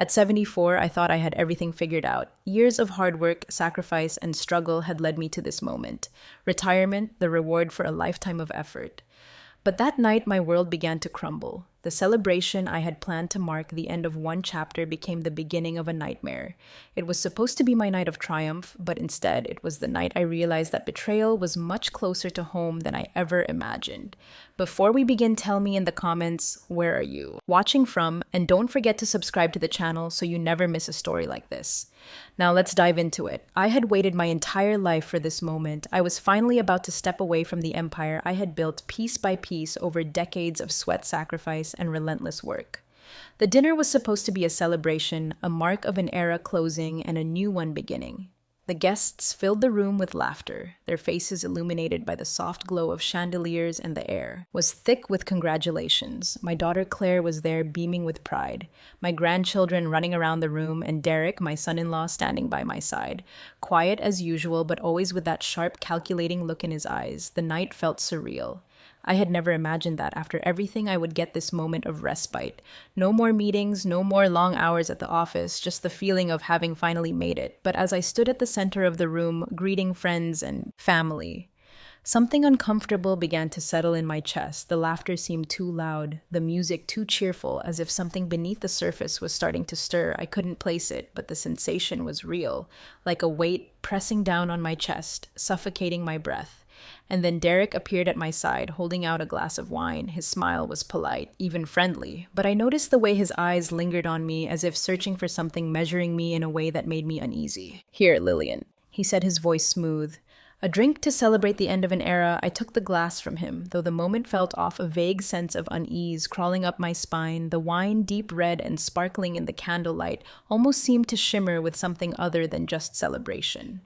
At 74, I thought I had everything figured out. Years of hard work, sacrifice, and struggle had led me to this moment. Retirement, the reward for a lifetime of effort. But that night, my world began to crumble. The celebration I had planned to mark the end of one chapter became the beginning of a nightmare. It was supposed to be my night of triumph, but instead, it was the night I realized that betrayal was much closer to home than I ever imagined. Before we begin, tell me in the comments, where are you watching from? And don't forget to subscribe to the channel so you never miss a story like this. Now let's dive into it. I had waited my entire life for this moment. I was finally about to step away from the empire I had built piece by piece over decades of sweat, sacrifice, and relentless work. The dinner was supposed to be a celebration, a mark of an era closing and a new one beginning. The guests filled the room with laughter, their faces illuminated by the soft glow of chandeliers, and the air was thick with congratulations. My daughter Claire was there beaming with pride, my grandchildren running around the room, and Derek, my son-in-law, standing by my side. Quiet as usual, but always with that sharp, calculating look in his eyes. The night felt surreal. I had never imagined that after everything I would get this moment of respite. No more meetings, no more long hours at the office, just the feeling of having finally made it. But as I stood at the center of the room, greeting friends and family, something uncomfortable began to settle in my chest. The laughter seemed too loud, the music too cheerful, as if something beneath the surface was starting to stir. I couldn't place it, but the sensation was real, like a weight pressing down on my chest, suffocating my breath. And then Derek appeared at my side, holding out a glass of wine. His smile was polite, even friendly, but I noticed the way his eyes lingered on me as if searching for something, measuring me in a way that made me uneasy. "Here, Lillian," he said, his voice smooth. A drink to celebrate the end of an era. I took the glass from him, though the moment felt off, a vague sense of unease crawling up my spine. The wine, deep red and sparkling in the candlelight, almost seemed to shimmer with something other than just celebration.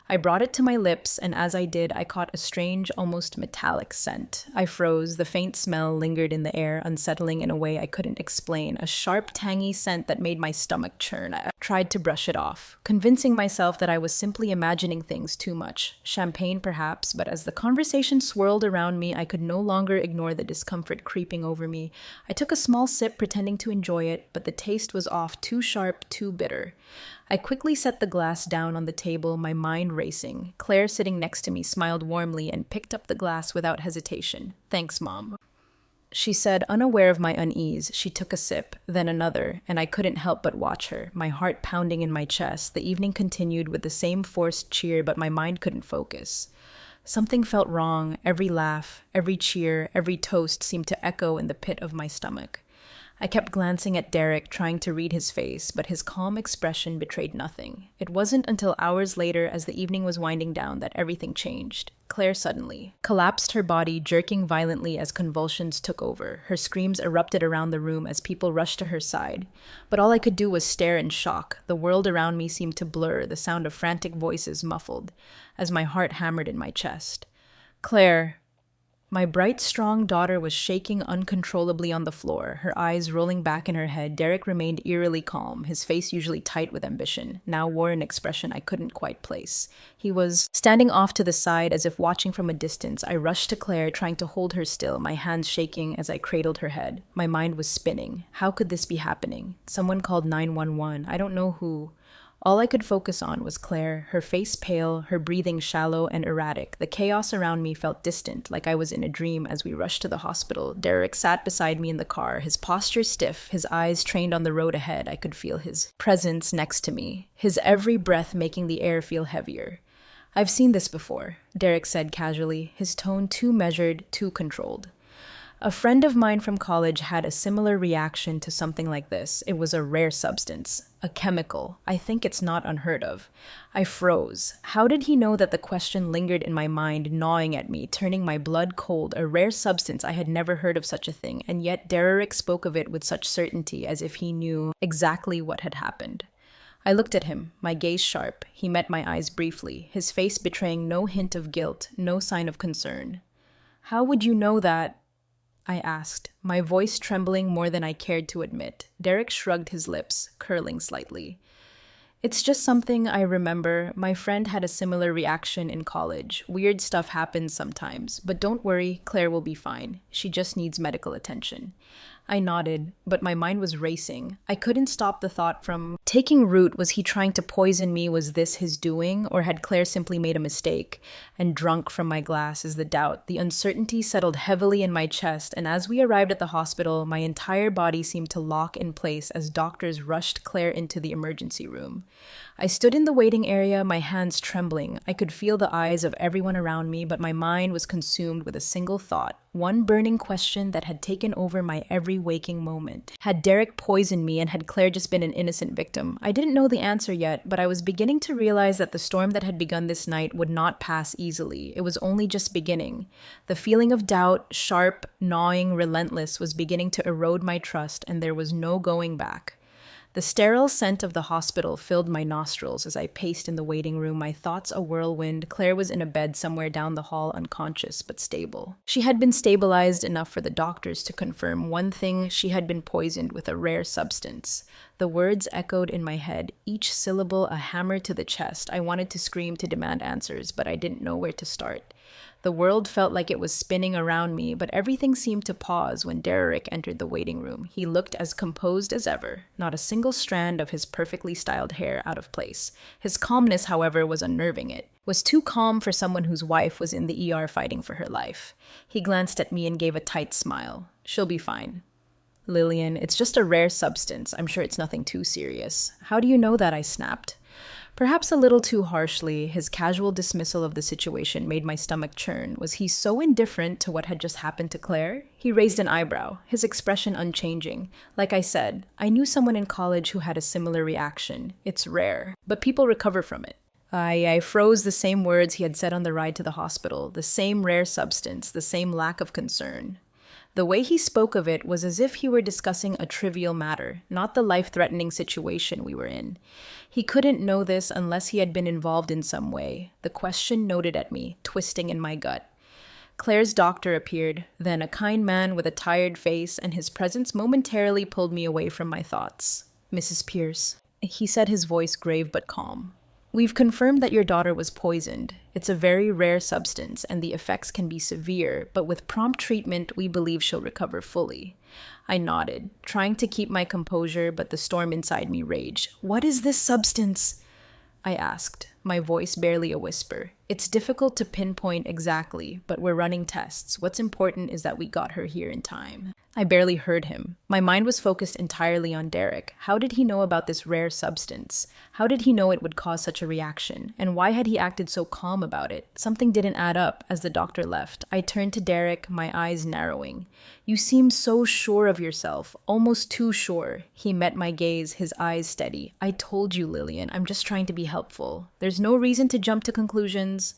I brought it to my lips, and as I did, I caught a strange, almost metallic scent. I froze. The faint smell lingered in the air, unsettling in a way I couldn't explain. A sharp, tangy scent that made my stomach churn. I tried to brush it off, convincing myself that I was simply imagining things too much. Champagne, perhaps, but as the conversation swirled around me, I could no longer ignore the discomfort creeping over me. I took a small sip, pretending to enjoy it, but the taste was off, too sharp, too bitter. I quickly set the glass down on the table, my mind racing. Claire, sitting next to me, smiled warmly and picked up the glass without hesitation. "Thanks, Mom," she said, unaware of my unease. She took a sip, then another, and I couldn't help but watch her, my heart pounding in my chest. The evening continued with the same forced cheer, but my mind couldn't focus. Something felt wrong. Every laugh, every cheer, every toast seemed to echo in the pit of my stomach. I kept glancing at Derek, trying to read his face, but his calm expression betrayed nothing. It wasn't until hours later, as the evening was winding down, that everything changed. Claire suddenly collapsed, her body jerking violently as convulsions took over. Her screams erupted around the room as people rushed to her side. But all I could do was stare in shock. The world around me seemed to blur, the sound of frantic voices muffled, as my heart hammered in my chest. "Claire." My bright, strong daughter was shaking uncontrollably on the floor, her eyes rolling back in her head. Derek remained eerily calm, his face usually tight with ambition, now wore an expression I couldn't quite place. He was standing off to the side as if watching from a distance. I rushed to Claire, trying to hold her still, my hands shaking as I cradled her head. My mind was spinning. How could this be happening? Someone called 911. I don't know who. All I could focus on was Claire, her face pale, her breathing shallow and erratic. The chaos around me felt distant, like I was in a dream as we rushed to the hospital. Derek sat beside me in the car, his posture stiff, his eyes trained on the road ahead. I could feel his presence next to me, his every breath making the air feel heavier. "I've seen this before," Derek said casually, his tone too measured, too controlled. A friend of mine from college had a similar reaction to something like this. It was a rare substance, a chemical. I think it's not unheard of. I froze. How did he know that? The question lingered in my mind, gnawing at me, turning my blood cold. A rare substance. I had never heard of such a thing, and yet Derek spoke of it with such certainty, as if he knew exactly what had happened. I looked at him, my gaze sharp. He met my eyes briefly, his face betraying no hint of guilt, no sign of concern. "How would you know that?" I asked, my voice trembling more than I cared to admit. Derek shrugged his lips, curling slightly. "It's just something I remember. My friend had a similar reaction in college. Weird stuff happens sometimes, but don't worry, Claire will be fine. She just needs medical attention." I nodded, but my mind was racing. I couldn't stop the thought from taking root. Was he trying to poison me? Was this his doing? Or had Claire simply made a mistake? And drunk from my glass is the doubt. The uncertainty settled heavily in my chest, and as we arrived at the hospital, my entire body seemed to lock in place as doctors rushed Claire into the emergency room. I stood in the waiting area, my hands trembling. I could feel the eyes of everyone around me, but my mind was consumed with a single thought, one burning question that had taken over my every waking moment. Had Derek poisoned me, and had Claire just been an innocent victim? I didn't know the answer yet, but I was beginning to realize that the storm that had begun this night would not pass easily. It was only just beginning. The feeling of doubt, sharp, gnawing, relentless, was beginning to erode my trust, and there was no going back. The sterile scent of the hospital filled my nostrils as I paced in the waiting room, my thoughts a whirlwind. Claire was in a bed somewhere down the hall, unconscious but stable. She had been stabilized enough for the doctors to confirm one thing: she had been poisoned with a rare substance. The words echoed in my head, each syllable a hammer to the chest. I wanted to scream, to demand answers, but I didn't know where to start. The world felt like it was spinning around me, but everything seemed to pause when Derek entered the waiting room. He looked as composed as ever, not a single strand of his perfectly styled hair out of place. His calmness, however, was unnerving. It was too calm for someone whose wife was in the ER fighting for her life. He glanced at me and gave a tight smile. "She'll be fine." "Lillian, it's just a rare substance. I'm sure it's nothing too serious." "How do you know that?" I snapped. Perhaps a little too harshly, his casual dismissal of the situation made my stomach churn. Was he so indifferent to what had just happened to Claire? He raised an eyebrow, his expression unchanging. Like I said, I knew someone in college who had a similar reaction. It's rare, but people recover from it. I froze, the same words he had said on the ride to the hospital, the same rare substance, the same lack of concern. The way he spoke of it was as if he were discussing a trivial matter, not the life-threatening situation we were in. He couldn't know this unless he had been involved in some way. The question noted at me, twisting in my gut. Claire's doctor appeared, then a kind man with a tired face, and his presence momentarily pulled me away from my thoughts. "Mrs. Pierce," he said, his voice grave but calm. "We've confirmed that your daughter was poisoned. It's a very rare substance, and the effects can be severe, but with prompt treatment, we believe she'll recover fully." I nodded, trying to keep my composure, but the storm inside me raged. "What is this substance?" I asked, my voice barely a whisper. "It's difficult to pinpoint exactly, but we're running tests. What's important is that we got her here in time." I barely heard him. My mind was focused entirely on Derek. How did he know about this rare substance? How did he know it would cause such a reaction? And why had he acted so calm about it? Something didn't add up. As the doctor left, I turned to Derek, my eyes narrowing. "You seem so sure of yourself, almost too sure." He met my gaze, his eyes steady. "I told you, Lillian, I'm just trying to be helpful. There's no reason to jump to conclusions."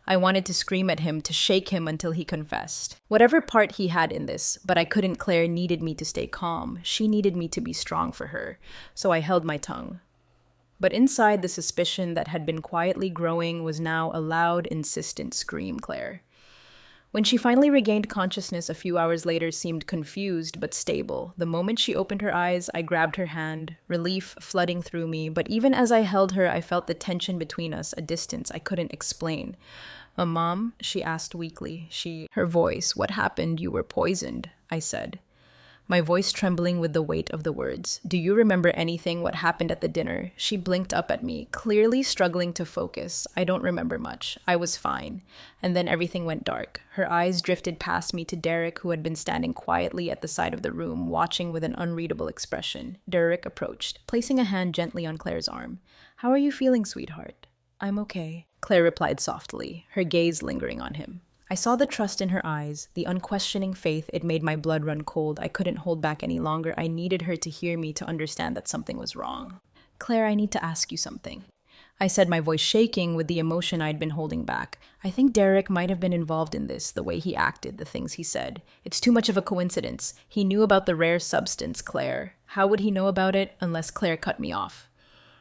I wanted to scream at him, to shake him until he confessed. Whatever part he had in this, but I couldn't. Claire needed me to stay calm. She needed me to be strong for her. So I held my tongue. But inside, the suspicion that had been quietly growing was now a loud, insistent scream. Claire, when she finally regained consciousness a few hours later, seemed confused but stable. The moment she opened her eyes, I grabbed her hand, relief flooding through me, but even as I held her, I felt the tension between us, a distance I couldn't explain. Mom?" she asked weakly. Her voice, "What happened? You were poisoned," I said, my voice trembling with the weight of the words. "Do you remember anything? What happened at the dinner?" She blinked up at me, clearly struggling to focus. "I don't remember much. I was fine." And then everything went dark. Her eyes drifted past me to Derek, who had been standing quietly at the side of the room, watching with an unreadable expression. Derek approached, placing a hand gently on Claire's arm. "How are you feeling, sweetheart?" "I'm okay," Claire replied softly, her gaze lingering on him. I saw the trust in her eyes, the unquestioning faith. It made my blood run cold. I couldn't hold back any longer. I needed her to hear me, to understand that something was wrong. "Claire, I need to ask you something," I said, my voice shaking with the emotion I'd been holding back. "I think Derek might have been involved in this, the way he acted, the things he said. It's too much of a coincidence. He knew about the rare substance, Claire. How would he know about it unless Claire cut me off?"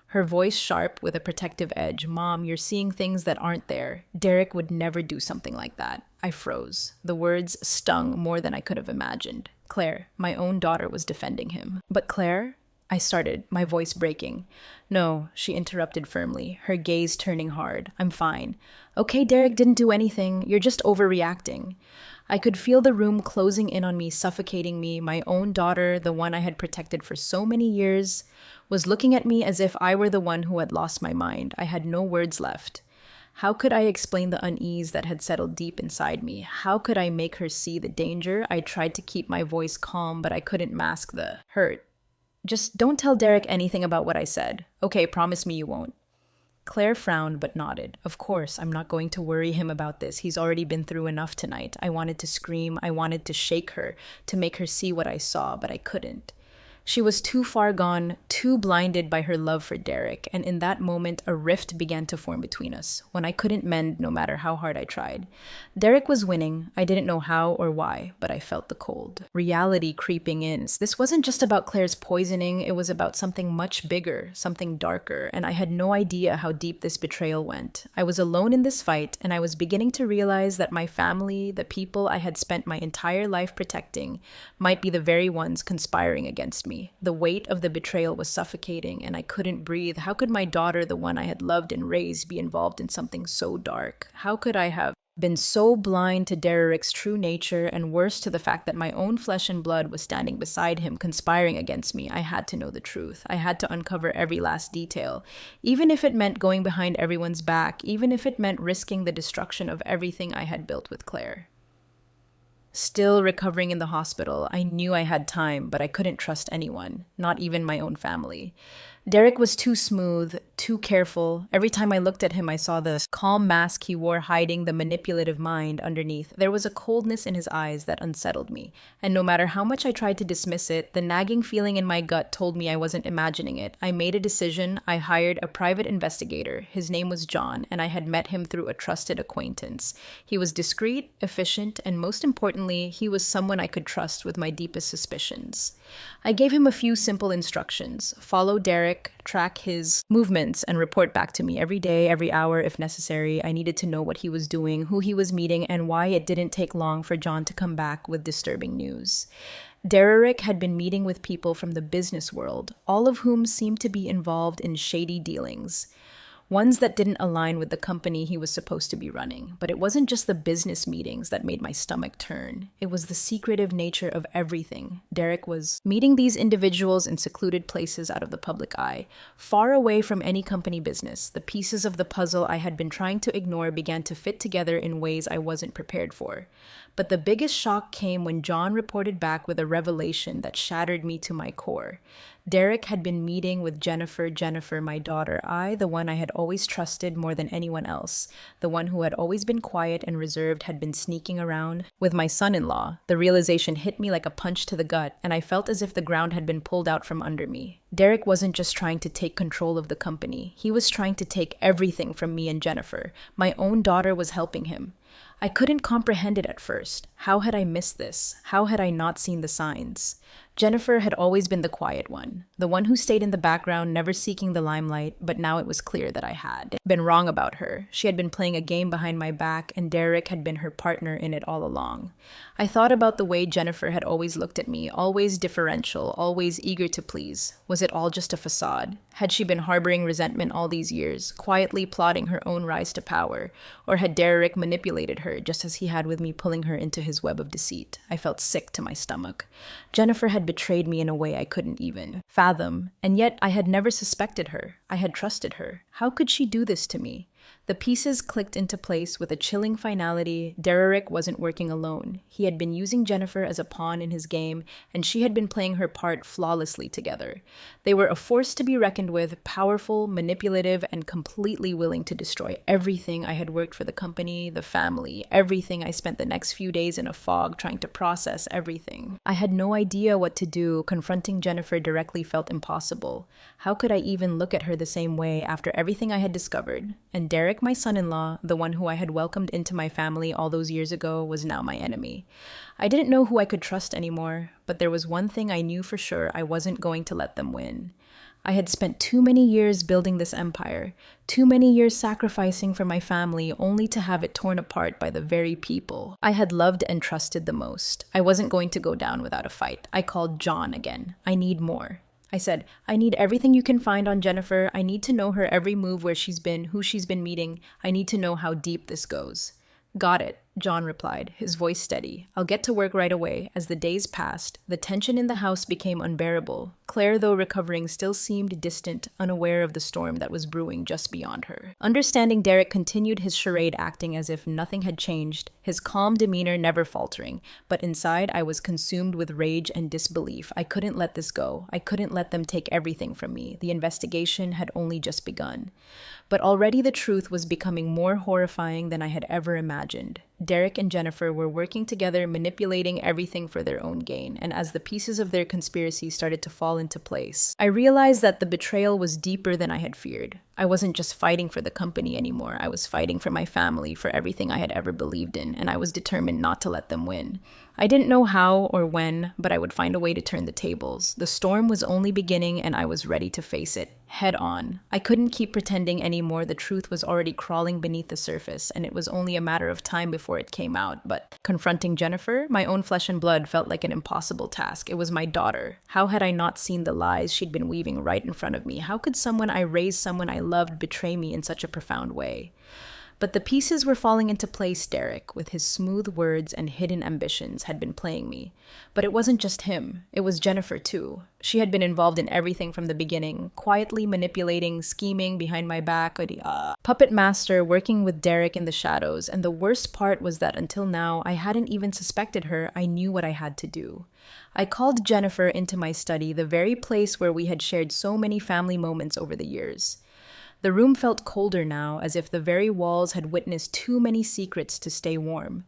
Her voice sharp with a protective edge. "Mom, you're seeing things that aren't there. Derek would never do something like that." I froze. The words stung more than I could have imagined. "Claire, my own daughter was defending him." "But Claire?" I started, my voice breaking. "No," she interrupted firmly, her gaze turning hard. "I'm fine." "Okay, Derek didn't do anything. You're just overreacting." I could feel the room closing in on me, suffocating me. My own daughter, the one I had protected for so many years, was looking at me as if I were the one who had lost my mind. I had no words left. How could I explain the unease that had settled deep inside me? How could I make her see the danger? I tried to keep my voice calm, but I couldn't mask the hurt. Just don't tell Derek anything about what I said. Okay, promise me you won't. Claire frowned but nodded. Of course, I'm not going to worry him about this. He's already been through enough tonight. I wanted to scream. I wanted to shake her, to make her see what I saw, but I couldn't. She was too far gone, too blinded by her love for Derek, and in that moment, a rift began to form between us, one I couldn't mend no matter how hard I tried. Derek was winning. I didn't know how or why, but I felt the cold. Reality creeping in. This wasn't just about Claire's poisoning, it was about something much bigger, something darker, and I had no idea how deep this betrayal went. I was alone in this fight, and I was beginning to realize that my family, the people I had spent my entire life protecting, might be the very ones conspiring against me. The weight of the betrayal was suffocating, and I couldn't breathe. How could my daughter, the one I had loved and raised, be involved in something so dark? How could I have been so blind to Derek's true nature, and worse, to the fact that my own flesh and blood was standing beside him, conspiring against me? I had to know the truth. I had to uncover every last detail, even if it meant going behind everyone's back, even if it meant risking the destruction of everything I had built with Claire. Still recovering in the hospital, I knew I had time, but I couldn't trust anyone, not even my own family. Derek was too smooth, too careful. Every time I looked at him, I saw the calm mask he wore hiding the manipulative mind underneath. There was a coldness in his eyes that unsettled me, and no matter how much I tried to dismiss it, the nagging feeling in my gut told me I wasn't imagining it. I made a decision. I hired a private investigator. His name was John, and I had met him through a trusted acquaintance. He was discreet, efficient, and most importantly, he was someone I could trust with my deepest suspicions. I gave him a few simple instructions. Follow Derek, track his movements, and report back to me every day, every hour if necessary. I needed to know what he was doing, who he was meeting, and why it didn't take long for John to come back with disturbing news. Derek had been meeting with people from the business world, all of whom seemed to be involved in shady dealings. Ones that didn't align with the company he was supposed to be running. But it wasn't just the business meetings that made my stomach turn. It was the secretive nature of everything. Derek was meeting these individuals in secluded places out of the public eye, far away from any company business. The pieces of the puzzle I had been trying to ignore began to fit together in ways I wasn't prepared for. But the biggest shock came when John reported back with a revelation that shattered me to my core. Derek had been meeting with Jennifer, my daughter, the one I had always trusted more than anyone else, the one who had always been quiet and reserved, had been sneaking around with my son-in-law. The realization hit me like a punch to the gut, and I felt as if the ground had been pulled out from under me. Derek wasn't just trying to take control of the company. He was trying to take everything from me and Jennifer. My own daughter was helping him. I couldn't comprehend it at first. How had I missed this? How had I not seen the signs? Jennifer had always been the quiet one, the one who stayed in the background, never seeking the limelight, but now it was clear that I had been wrong about her. She had been playing a game behind my back, and Derek had been her partner in it all along. I thought about the way Jennifer had always looked at me, always deferential, always eager to please. Was it all just a facade? Had she been harboring resentment all these years, quietly plotting her own rise to power? Or had Derek manipulated her, just as he had with me, pulling her into his web of deceit? I felt sick to my stomach. Jennifer had betrayed me in a way I couldn't even fathom, and yet I had never suspected her. I had trusted her. How could she do this to me? The pieces clicked into place with a chilling finality. Derek wasn't working alone. He had been using Jennifer as a pawn in his game, and she had been playing her part flawlessly together. They were a force to be reckoned with, powerful, manipulative, and completely willing to destroy everything I had worked for the company, the family, everything. I spent the next few days in a fog trying to process everything. I had no idea what to do. Confronting Jennifer directly felt impossible. How could I even look at her the same way after everything I had discovered? And Derek, my son-in-law, the one who I had welcomed into my family all those years ago, was now my enemy. I didn't know who I could trust anymore, but there was one thing I knew for sure: I wasn't going to let them win. I had spent too many years building this empire, too many years sacrificing for my family, only to have it torn apart by the very people I had loved and trusted the most. I wasn't going to go down without a fight. I called John again. I need more. I said, I need everything you can find on Jennifer. I need to know her every move, where she's been, who she's been meeting. I need to know how deep this goes. Got it. John replied, his voice steady. I'll get to work right away. As the days passed, the tension in the house became unbearable. Claire, though recovering, still seemed distant, unaware of the storm that was brewing just beyond her. Understanding, Derek continued his charade, acting as if nothing had changed, his calm demeanor never faltering. But inside, I was consumed with rage and disbelief. I couldn't let this go. I couldn't let them take everything from me. The investigation had only just begun. But already the truth was becoming more horrifying than I had ever imagined. Derek and Jennifer were working together, manipulating everything for their own gain, and as the pieces of their conspiracy started to fall into place, I realized that the betrayal was deeper than I had feared. I wasn't just fighting for the company anymore. I was fighting for my family, for everything I had ever believed in, and I was determined not to let them win. I didn't know how or when, but I would find a way to turn the tables. The storm was only beginning, and I was ready to face it, head on. I couldn't keep pretending anymore. The truth was already crawling beneath the surface, and it was only a matter of time before it came out. But confronting Jennifer, my own flesh and blood, felt like an impossible task. It was my daughter. How had I not seen the lies she'd been weaving right in front of me? How could someone I raised, someone I loved, betray me in such a profound way? But the pieces were falling into place. Derek, with his smooth words and hidden ambitions, had been playing me. But it wasn't just him. It was Jennifer, too. She had been involved in everything from the beginning, quietly manipulating, scheming behind my back, puppet master, working with Derek in the shadows. And the worst part was that until now, I hadn't even suspected her. I knew what I had to do. I called Jennifer into my study, the very place where we had shared so many family moments over the years. The room felt colder now, as if the very walls had witnessed too many secrets to stay warm.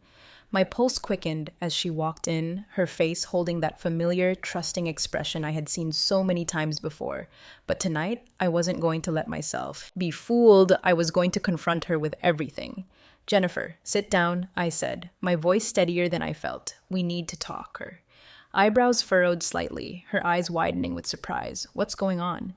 My pulse quickened as she walked in, her face holding that familiar, trusting expression I had seen so many times before. But tonight, I wasn't going to let myself be fooled. I was going to confront her with everything. Jennifer, sit down, I said, my voice steadier than I felt. We need to talk. Her eyebrows furrowed slightly, her eyes widening with surprise. What's going on?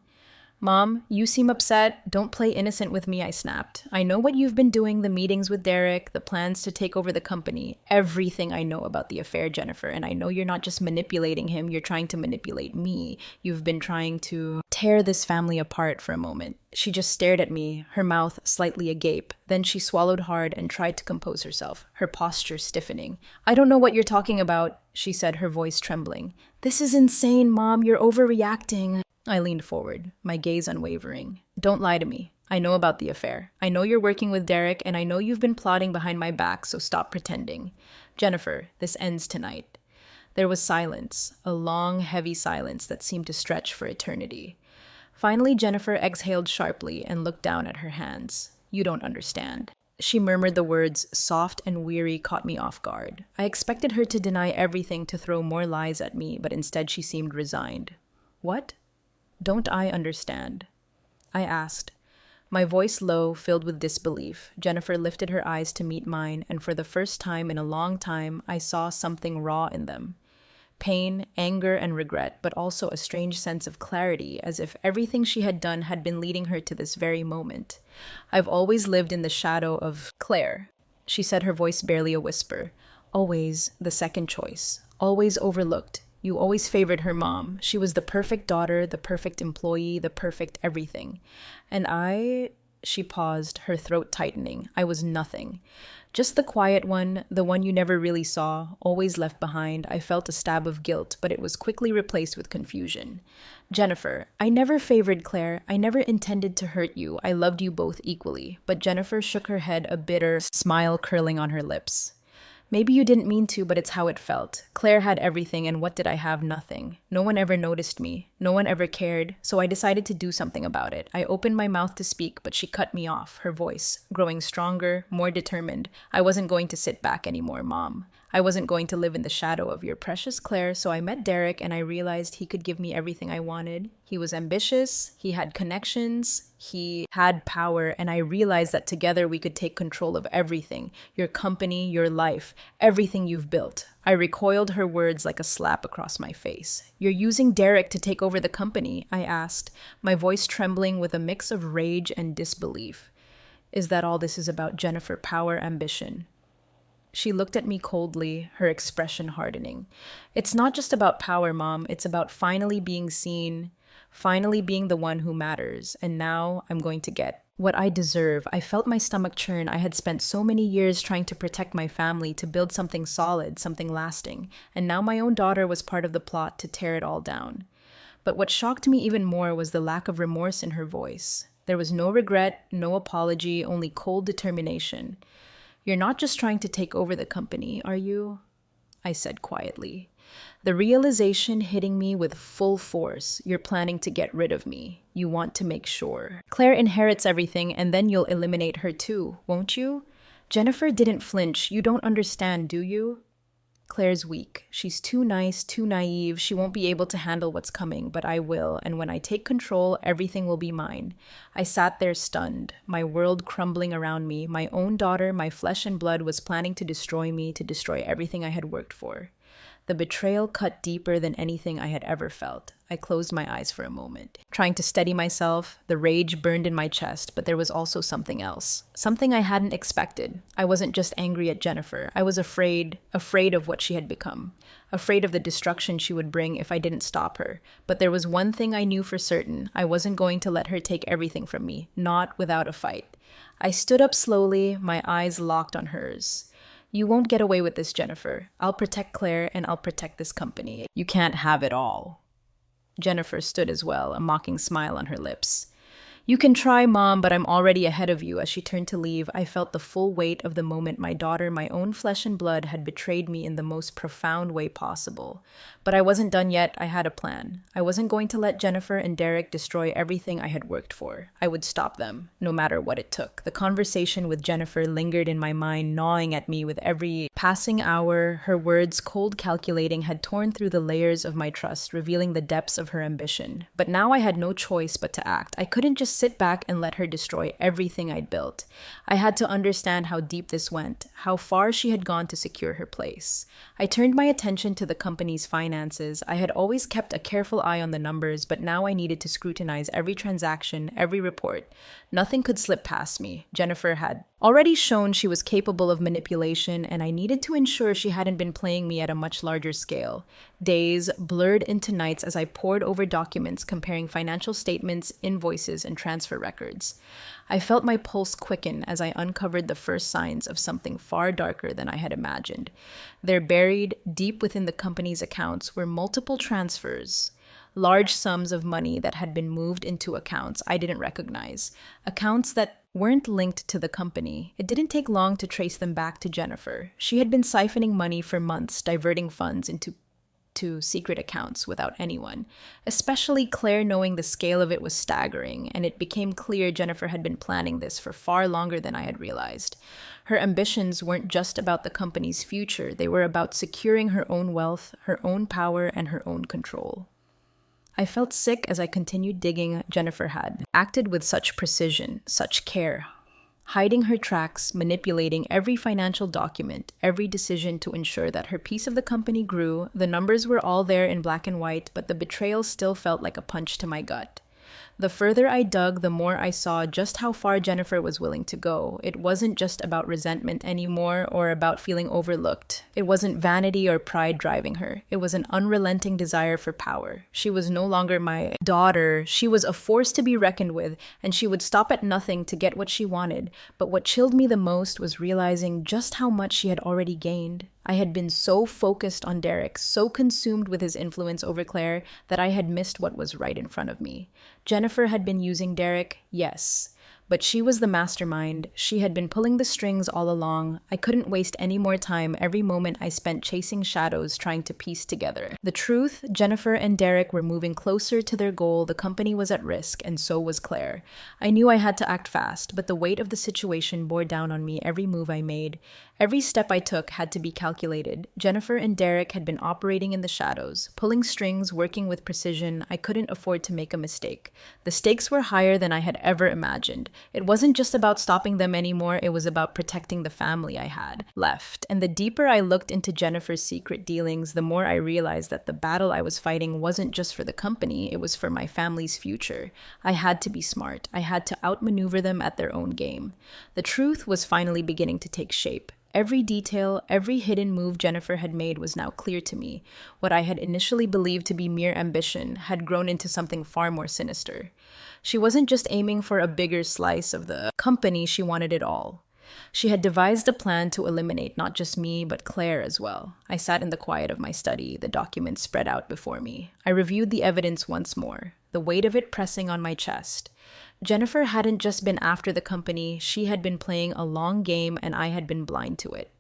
Mom, you seem upset. Don't play innocent with me, I snapped. I know what you've been doing, the meetings with Derek, the plans to take over the company, everything I know about the affair, Jennifer. And I know you're not just manipulating him, you're trying to manipulate me. You've been trying to tear this family apart for a moment. She just stared at me, her mouth slightly agape. Then she swallowed hard and tried to compose herself, her posture stiffening. I don't know what you're talking about, she said, her voice trembling. This is insane, Mom. You're overreacting. I leaned forward, my gaze unwavering. Don't lie to me. I know about the affair. I know you're working with Derek, and I know you've been plotting behind my back, so stop pretending. Jennifer, this ends tonight. There was silence, a long, heavy silence that seemed to stretch for eternity. Finally, Jennifer exhaled sharply and looked down at her hands. You don't understand. She murmured the words, soft and weary, caught me off guard. I expected her to deny everything, to throw more lies at me, but instead she seemed resigned. What? Don't I understand? I asked, my voice low, filled with disbelief. Jennifer lifted her eyes to meet mine, and for the first time in a long time, I saw something raw in them. Pain, anger, and regret, but also a strange sense of clarity, as if everything she had done had been leading her to this very moment. I've always lived in the shadow of Claire, she said, her voice barely a whisper. Always the second choice, always overlooked. You always favored her, Mom. She was the perfect daughter, the perfect employee, the perfect everything. And she paused, her throat tightening. I was nothing. Just the quiet one, the one you never really saw, always left behind. I felt a stab of guilt, but it was quickly replaced with confusion. Jennifer, I never favored Claire. I never intended to hurt you. I loved you both equally. But Jennifer shook her head, a bitter smile curling on her lips. Maybe you didn't mean to, but it's how it felt. Claire had everything, and what did I have? Nothing. No one ever noticed me. No one ever cared, so I decided to do something about it. I opened my mouth to speak, but she cut me off, her voice growing stronger, more determined. I wasn't going to sit back anymore, Mom. I wasn't going to live in the shadow of your precious Claire, so I met Derek and I realized he could give me everything I wanted. He was ambitious, he had connections, he had power, and I realized that together we could take control of everything. Your company, your life, everything you've built. I recoiled, her words like a slap across my face. You're using Derek to take over the company, I asked, my voice trembling with a mix of rage and disbelief. Is that all this is about, Jennifer? Power, ambition? She looked at me coldly, her expression hardening. It's not just about power, Mom. It's about finally being seen, finally being the one who matters. And now I'm going to get What I deserve. I felt my stomach churn. I had spent so many years trying to protect my family, to build something solid, something lasting, and now my own daughter was part of the plot to tear it all down. But what shocked me even more was the lack of remorse in her voice. There was no regret, no apology, only cold determination. "You're not just trying to take over the company, are you?" I said quietly. The realization hitting me with full force. "You're planning to get rid of me. You want to make sure. Claire inherits everything, and then you'll eliminate her too, won't you?" Jennifer didn't flinch. "You don't understand, do you? Claire's weak. She's too nice, too naive. She won't be able to handle what's coming, but I will, and when I take control, everything will be mine." I sat there stunned, my world crumbling around me. My own daughter, my flesh and blood, was planning to destroy me, to destroy everything I had worked for. The betrayal cut deeper than anything I had ever felt. I closed my eyes for a moment, trying to steady myself. The rage burned in my chest, but there was also something else. Something I hadn't expected. I wasn't just angry at Jennifer. I was afraid of what she had become. Afraid of the destruction she would bring if I didn't stop her. But there was one thing I knew for certain. I wasn't going to let her take everything from me, not without a fight. I stood up slowly, my eyes locked on hers. "You won't get away with this, Jennifer. I'll protect Claire and I'll protect this company. You can't have it all." Jennifer stood as well, a mocking smile on her lips. "You can try, Mom, but I'm already ahead of you." As she turned to leave, I felt the full weight of the moment my daughter, my own flesh and blood, had betrayed me in the most profound way possible. But I wasn't done yet. I had a plan. I wasn't going to let Jennifer and Derek destroy everything I had worked for. I would stop them, no matter what it took. The conversation with Jennifer lingered in my mind, gnawing at me with every passing hour. Her words, cold calculating, had torn through the layers of my trust, revealing the depths of her ambition. But now I had no choice but to act. I couldn't just sit back and let her destroy everything I'd built. I had to understand how deep this went, how far she had gone to secure her place. I turned my attention to the company's finances. I had always kept a careful eye on the numbers, but now I needed to scrutinize every transaction, every report. Nothing could slip past me. Jennifer had already shown she was capable of manipulation, and I needed to ensure she hadn't been playing me at a much larger scale. Days blurred into nights as I pored over documents, comparing financial statements, invoices, and transfer records. I felt my pulse quicken as I uncovered the first signs of something far darker than I had imagined. There, buried deep within the company's accounts, were multiple transfers. Large sums of money that had been moved into accounts I didn't recognize. Accounts that weren't linked to the company. It didn't take long to trace them back to Jennifer. She had been siphoning money for months, diverting funds into secret accounts without anyone. Especially Claire, knowing the scale of it was staggering, and it became clear Jennifer had been planning this for far longer than I had realized. Her ambitions weren't just about the company's future. They were about securing her own wealth, her own power, and her own control. I felt sick as I continued digging. Jennifer had acted with such precision, such care, hiding her tracks, manipulating every financial document, every decision to ensure that her piece of the company grew. The numbers were all there in black and white, but the betrayal still felt like a punch to my gut. The further I dug, the more I saw just how far Jennifer was willing to go. It wasn't just about resentment anymore or about feeling overlooked. It wasn't vanity or pride driving her. It was an unrelenting desire for power. She was no longer my daughter. She was a force to be reckoned with, and she would stop at nothing to get what she wanted. But what chilled me the most was realizing just how much she had already gained. I had been so focused on Derek, so consumed with his influence over Claire, that I had missed what was right in front of me. Jennifer had been using Derek, yes, but she was the mastermind. She had been pulling the strings all along. I couldn't waste any more time. Every moment I spent chasing shadows, trying to piece together the truth. Jennifer and Derek were moving closer to their goal. The company was at risk, and so was Claire. I knew I had to act fast, but the weight of the situation bore down on me. Every move I made, every step I took had to be calculated. Jennifer and Derek had been operating in the shadows, pulling strings, working with precision. I couldn't afford to make a mistake. The stakes were higher than I had ever imagined. It wasn't just about stopping them anymore. It was about protecting the family I had left. And the deeper I looked into Jennifer's secret dealings, the more I realized that the battle I was fighting wasn't just for the company. It was for my family's future. I had to be smart. I had to outmaneuver them at their own game. The truth was finally beginning to take shape. Every detail, every hidden move Jennifer had made was now clear to me. What I had initially believed to be mere ambition had grown into something far more sinister. She wasn't just aiming for a bigger slice of the company, she wanted it all. She had devised a plan to eliminate not just me, but Claire as well. I sat in the quiet of my study, the documents spread out before me. I reviewed the evidence once more, the weight of it pressing on my chest. Jennifer hadn't just been after the company, she had been playing a long game and I had been blind to it.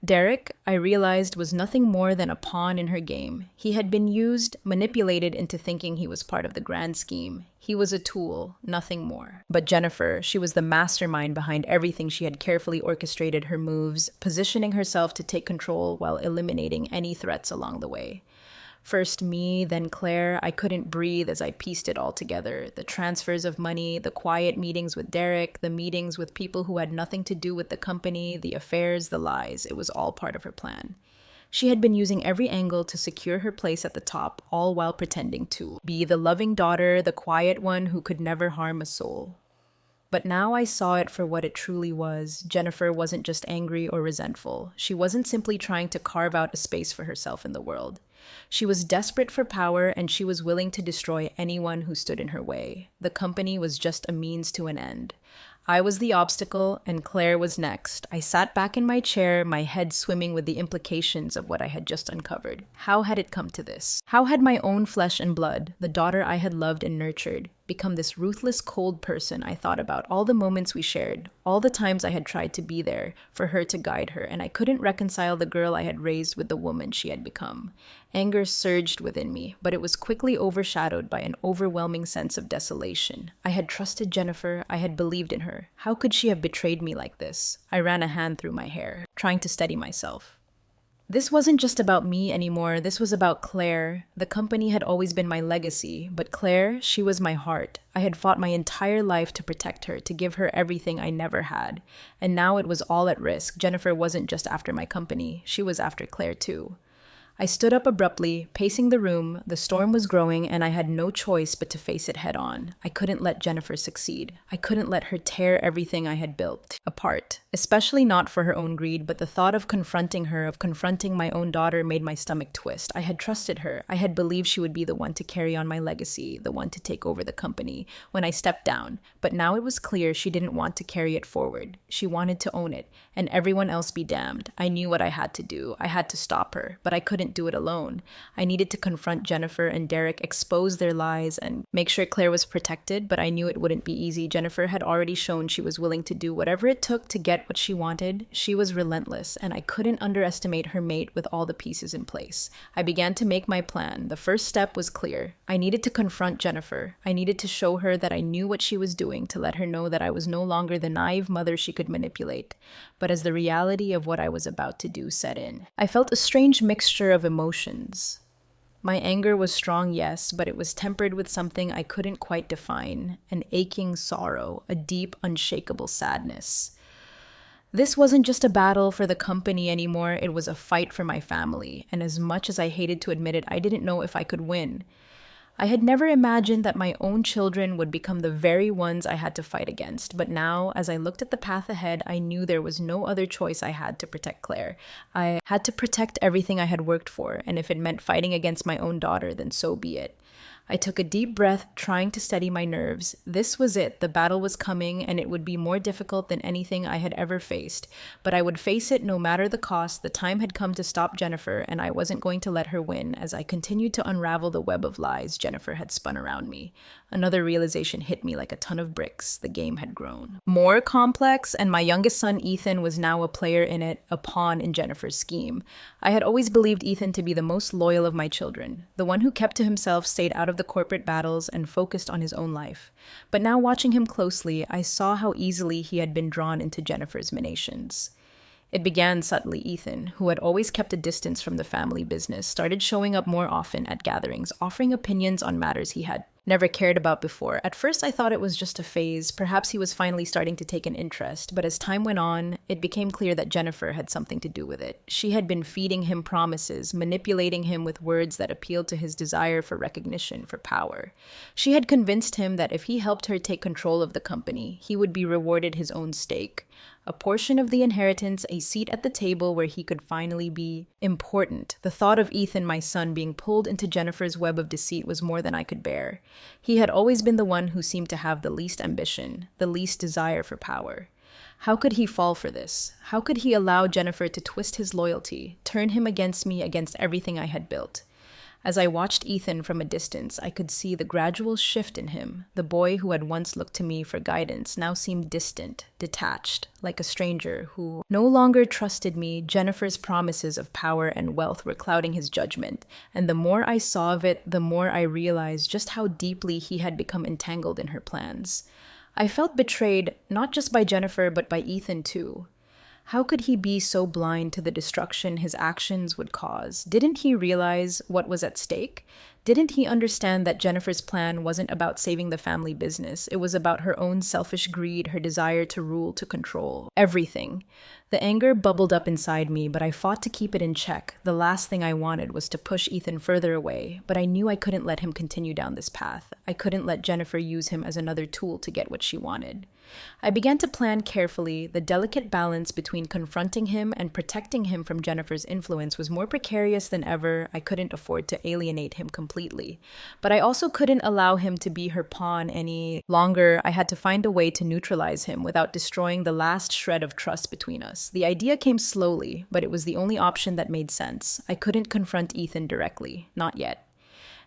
Derek, I realized, was nothing more than a pawn in her game. He had been used, manipulated into thinking he was part of the grand scheme. He was a tool, nothing more. But Jennifer, she was the mastermind behind everything. She had carefully orchestrated her moves, positioning herself to take control while eliminating any threats along the way. First me, then Claire. I couldn't breathe as I pieced it all together. The transfers of money, the quiet meetings with Derek, the meetings with people who had nothing to do with the company, the affairs, the lies. It was all part of her plan. She had been using every angle to secure her place at the top, all while pretending to be the loving daughter, the quiet one who could never harm a soul. But now I saw it for what it truly was. Jennifer wasn't just angry or resentful. She wasn't simply trying to carve out a space for herself in the world. She was desperate for power and she was willing to destroy anyone who stood in her way. The company was just a means to an end. I was the obstacle and Claire was next. I sat back in my chair, my head swimming with the implications of what I had just uncovered. How had it come to this? How had my own flesh and blood, the daughter I had loved and nurtured, become this ruthless, cold person? I thought about all the moments we shared, all the times I had tried to be there for her to guide her, and I couldn't reconcile the girl I had raised with the woman she had become. Anger surged within me, but it was quickly overshadowed by an overwhelming sense of desolation. I had trusted Jennifer. I had believed in her. How could she have betrayed me like this? I ran a hand through my hair, trying to steady myself. This wasn't just about me anymore. This was about Claire. The company had always been my legacy, but Claire, she was my heart. I had fought my entire life to protect her, to give her everything I never had. And now it was all at risk. Jennifer wasn't just after my company. She was after Claire too. I stood up abruptly, pacing the room. The storm was growing, and I had no choice but to face it head on. I couldn't let Jennifer succeed. I couldn't let her tear everything I had built apart, especially not for her own greed, but the thought of confronting her, of confronting my own daughter, made my stomach twist. I had trusted her. I had believed she would be the one to carry on my legacy, the one to take over the company when I stepped down. But now it was clear she didn't want to carry it forward. She wanted to own it, and everyone else be damned. I knew what I had to do. I had to stop her, but I couldn't do it alone. I needed to confront Jennifer and Derek, expose their lies, and make sure Claire was protected, but I knew it wouldn't be easy. Jennifer had already shown she was willing to do whatever it took to get what she wanted. She was relentless, and I couldn't underestimate her mate with all the pieces in place. I began to make my plan. The first step was clear. I needed to confront Jennifer. I needed to show her that I knew what she was doing, to let her know that I was no longer the naive mother she could manipulate. But as the reality of what I was about to do set in, I felt a strange mixture of emotions. My anger was strong, yes, but it was tempered with something I couldn't quite define, an aching sorrow, a deep, unshakable sadness. This wasn't just a battle for the company anymore, it was a fight for my family, and as much as I hated to admit it, I didn't know if I could win. I had never imagined that my own children would become the very ones I had to fight against, but now, as I looked at the path ahead, I knew there was no other choice I had to protect Claire. I had to protect everything I had worked for, and if it meant fighting against my own daughter, then so be it. I took a deep breath, trying to steady my nerves. This was it. The battle was coming, and it would be more difficult than anything I had ever faced. But I would face it no matter the cost. The time had come to stop Jennifer, and I wasn't going to let her win as I continued to unravel the web of lies Jennifer had spun around me. Another realization hit me like a ton of bricks. The game had grown more complex, and my youngest son, Ethan, was now a player in it, a pawn in Jennifer's scheme. I had always believed Ethan to be the most loyal of my children, the one who kept to himself, stayed out of the corporate battles, and focused on his own life. But now, watching him closely, I saw how easily he had been drawn into Jennifer's machinations. It began subtly. Ethan, who had always kept a distance from the family business, started showing up more often at gatherings, offering opinions on matters he had never cared about before. At first, I thought it was just a phase. Perhaps he was finally starting to take an interest. But as time went on, it became clear that Jennifer had something to do with it. She had been feeding him promises, manipulating him with words that appealed to his desire for recognition, for power. She had convinced him that if he helped her take control of the company, he would be rewarded his own stake. A portion of the inheritance, a seat at the table where he could finally be important. The thought of Ethan, my son, being pulled into Jennifer's web of deceit was more than I could bear. He had always been the one who seemed to have the least ambition, the least desire for power. How could he fall for this? How could he allow Jennifer to twist his loyalty, turn him against me, against everything I had built? As I watched Ethan from a distance, I could see the gradual shift in him. The boy who had once looked to me for guidance now seemed distant, detached, like a stranger who no longer trusted me. Jennifer's promises of power and wealth were clouding his judgment, and the more I saw of it, the more I realized just how deeply he had become entangled in her plans. I felt betrayed, not just by Jennifer, but by Ethan too. How could he be so blind to the destruction his actions would cause? Didn't he realize what was at stake? Didn't he understand that Jennifer's plan wasn't about saving the family business? It was about her own selfish greed, her desire to rule, to control everything. The anger bubbled up inside me, but I fought to keep it in check. The last thing I wanted was to push Ethan further away, but I knew I couldn't let him continue down this path. I couldn't let Jennifer use him as another tool to get what she wanted. I began to plan carefully. The delicate balance between confronting him and protecting him from Jennifer's influence was more precarious than ever. I couldn't afford to alienate him completely, but I also couldn't allow him to be her pawn any longer. I had to find a way to neutralize him without destroying the last shred of trust between us. The idea came slowly, but it was the only option that made sense. I couldn't confront Ethan directly, not yet.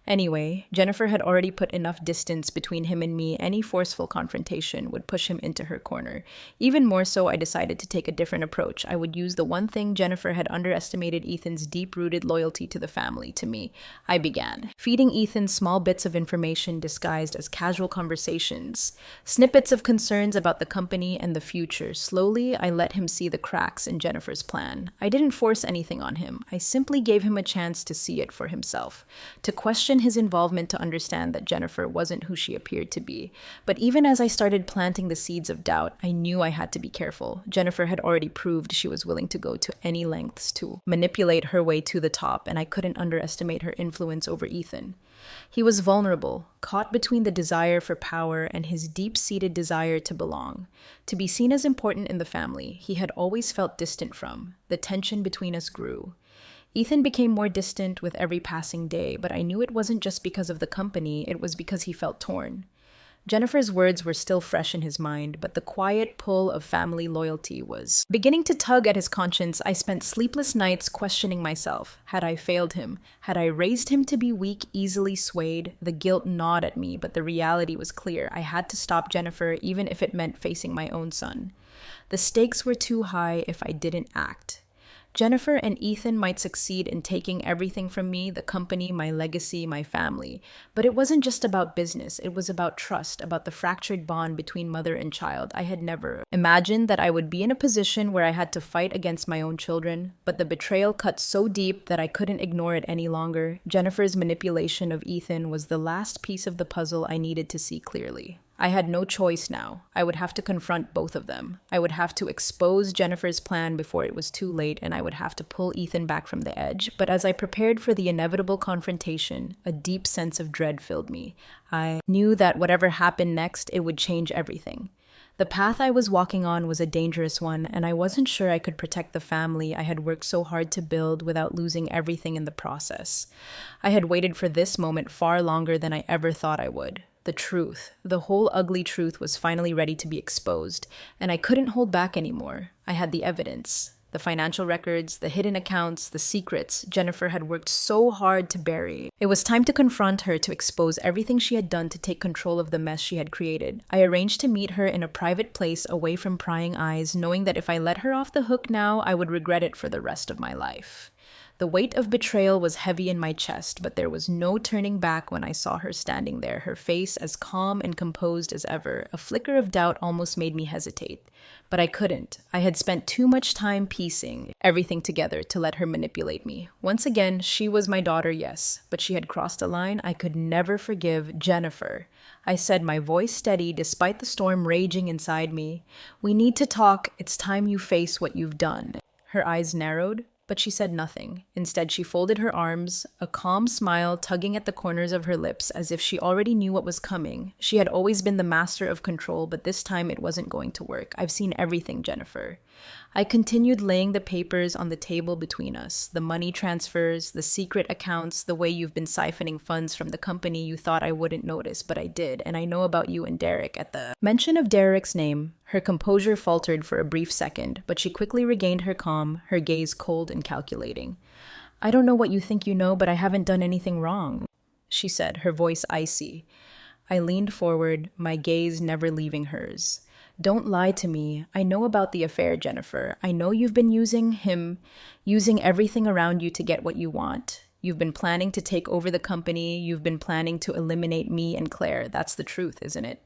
Anyway, Jennifer had already put enough distance between him and me. Any forceful confrontation would push him into her corner. Even more so, I decided to take a different approach. I would use the one thing Jennifer had underestimated: Ethan's deep-rooted loyalty to the family, to me. I began feeding Ethan small bits of information disguised as casual conversations, snippets of concerns about the company and the future. Slowly, I let him see the cracks in Jennifer's plan. I didn't force anything on him. I simply gave him a chance to see it for himself, to question his involvement, to understand that Jennifer wasn't who she appeared to be. But even as I started planting the seeds of doubt, I knew I had to be careful. Jennifer had already proved she was willing to go to any lengths to manipulate her way to the top, and I couldn't underestimate her influence over Ethan. He was vulnerable, caught between the desire for power and his deep-seated desire to belong, to be seen as important in the family he had always felt distant from. The tension between us grew. Ethan became more distant with every passing day, but I knew it wasn't just because of the company, it was because he felt torn. Jennifer's words were still fresh in his mind, but the quiet pull of family loyalty was beginning to tug at his conscience. I spent sleepless nights questioning myself. Had I failed him? Had I raised him to be weak, easily swayed? The guilt gnawed at me, but the reality was clear. I had to stop Jennifer, even if it meant facing my own son. The stakes were too high if I didn't act. Jennifer and Ethan might succeed in taking everything from me: the company, my legacy, my family. But it wasn't just about business. It was about trust, about the fractured bond between mother and child. I had never imagined that I would be in a position where I had to fight against my own children, but the betrayal cut so deep that I couldn't ignore it any longer. Jennifer's manipulation of Ethan was the last piece of the puzzle I needed to see clearly. I had no choice now. I would have to confront both of them. I would have to expose Jennifer's plan before it was too late, and I would have to pull Ethan back from the edge. But as I prepared for the inevitable confrontation, a deep sense of dread filled me. I knew that whatever happened next, it would change everything. The path I was walking on was a dangerous one, and I wasn't sure I could protect the family I had worked so hard to build without losing everything in the process. I had waited for this moment far longer than I ever thought I would. The truth, the whole ugly truth, was finally ready to be exposed, and I couldn't hold back anymore. I had the evidence, the financial records, the hidden accounts, the secrets Jennifer had worked so hard to bury. It was time to confront her, to expose everything she had done to take control of the mess she had created. I arranged to meet her in a private place away from prying eyes, knowing that if I let her off the hook now, I would regret it for the rest of my life. The weight of betrayal was heavy in my chest, but there was no turning back when I saw her standing there, her face as calm and composed as ever. A flicker of doubt almost made me hesitate, but I couldn't. I had spent too much time piecing everything together to let her manipulate me. Once again, she was my daughter, yes, but she had crossed a line I could never forgive. Jennifer, I said, my voice steady despite the storm raging inside me. We need to talk. It's time you face what you've done. Her eyes narrowed, but she said nothing. Instead, she folded her arms, a calm smile tugging at the corners of her lips as if she already knew what was coming. She had always been the master of control, but this time it wasn't going to work. I've seen everything, Jennifer. I continued laying the papers on the table between us, the money transfers, the secret accounts, the way you've been siphoning funds from the company you thought I wouldn't notice, but I did, and I know about you and Derek. At the mention of Derek's name, her composure faltered for a brief second, but she quickly regained her calm, her gaze cold and calculating. I don't know what you think you know, but I haven't done anything wrong, she said, her voice icy. I leaned forward, my gaze never leaving hers. Don't lie to me. I know about the affair, Jennifer. I know you've been using him, using everything around you to get what you want. You've been planning to take over the company. You've been planning to eliminate me and Claire. That's the truth, isn't it?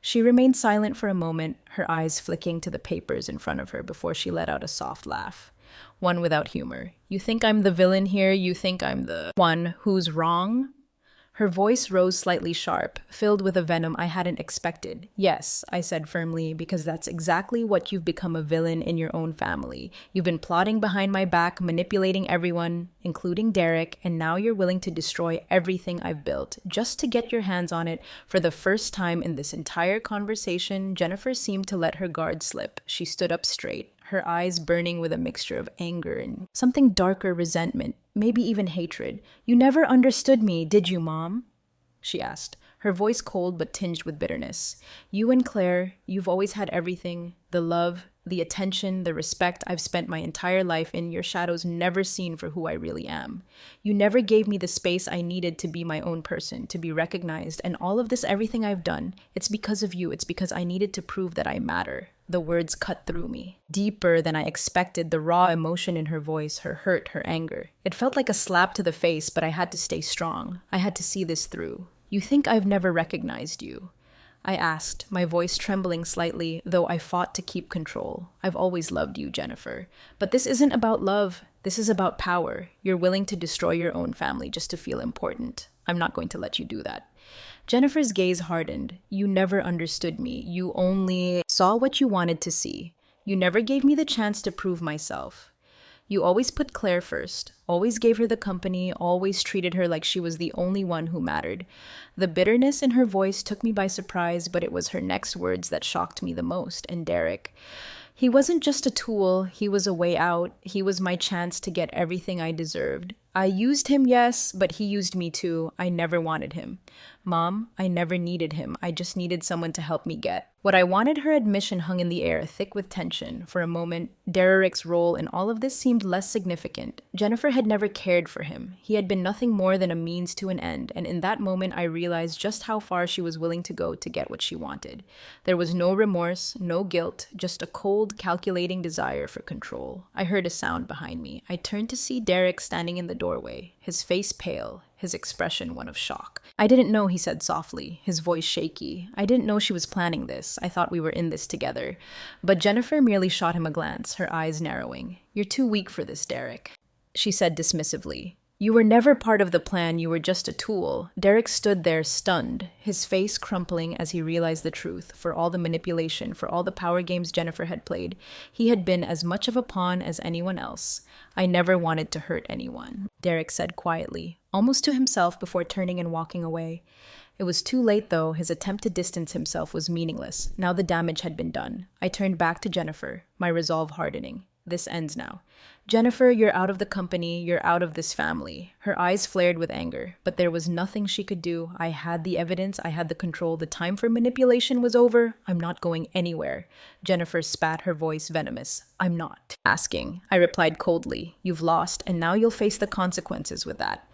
She remained silent for a moment, her eyes flicking to the papers in front of her before she let out a soft laugh. One without humor. You think I'm the villain here? You think I'm the one who's wrong? Her voice rose slightly sharp, filled with a venom I hadn't expected. Yes, I said firmly, because that's exactly what you've become, a villain in your own family. You've been plotting behind my back, manipulating everyone, including Derek, and now you're willing to destroy everything I've built, just to get your hands on it. For the first time in this entire conversation, Jennifer seemed to let her guard slip. She stood up straight, her eyes burning with a mixture of anger and something darker, resentment, maybe even hatred. You never understood me, did you, Mom? She asked, her voice cold but tinged with bitterness. You and Claire, you've always had everything, the love, the attention, the respect I've spent my entire life in your shadows never seen for who I really am. You never gave me the space I needed to be my own person, to be recognized, and all of this, everything I've done, it's because of you. It's because I needed to prove that I matter. The words cut through me, deeper than I expected, the raw emotion in her voice, her hurt, her anger. It felt like a slap to the face, but I had to stay strong. I had to see this through. You think I've never recognized you? I asked, my voice trembling slightly, though I fought to keep control. I've always loved you, Jennifer. But this isn't about love. This is about power. You're willing to destroy your own family just to feel important. I'm not going to let you do that. Jennifer's gaze hardened. You never understood me. You only saw what you wanted to see. You never gave me the chance to prove myself. You always put Claire first, always gave her the company, always treated her like she was the only one who mattered. The bitterness in her voice took me by surprise, but it was her next words that shocked me the most. And Derek, he wasn't just a tool, he was a way out. He was my chance to get everything I deserved. I used him, yes, but he used me too. I never wanted him. Mom, I never needed him. I just needed someone to help me get what I wanted. Her admission hung in the air, thick with tension. For a moment, Derek's role in all of this seemed less significant. Jennifer had never cared for him. He had been nothing more than a means to an end, and in that moment I realized just how far she was willing to go to get what she wanted. There was no remorse, no guilt, just a cold, calculating desire for control. I heard a sound behind me. I turned to see Derek standing in the doorway, his face pale, his expression one of shock. I didn't know, he said softly, his voice shaky. I didn't know she was planning this. I thought we were in this together. But Jennifer merely shot him a glance, her eyes narrowing. You're too weak for this, Derek, she said dismissively. You were never part of the plan, you were just a tool. Derek stood there stunned, his face crumpling as he realized the truth. For all the manipulation, for all the power games Jennifer had played, he had been as much of a pawn as anyone else. I never wanted to hurt anyone, Derek said quietly, almost to himself before turning and walking away. It was too late, though. His attempt to distance himself was meaningless. Now the damage had been done. I turned back to Jennifer, my resolve hardening. This ends now. Jennifer, you're out of the company, you're out of this family. Her eyes flared with anger, but there was nothing she could do. I had the evidence, I had the control. The time for manipulation was over. I'm not going anywhere. Jennifer spat, her voice venomous. I'm not asking. I replied coldly. You've lost, and now you'll face the consequences with that.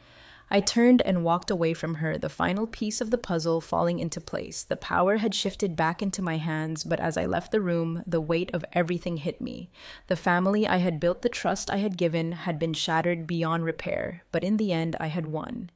I turned and walked away from her, the final piece of the puzzle falling into place. The power had shifted back into my hands, but as I left the room, the weight of everything hit me. The family I had built, the trust I had given, had been shattered beyond repair, but in the end, I had won.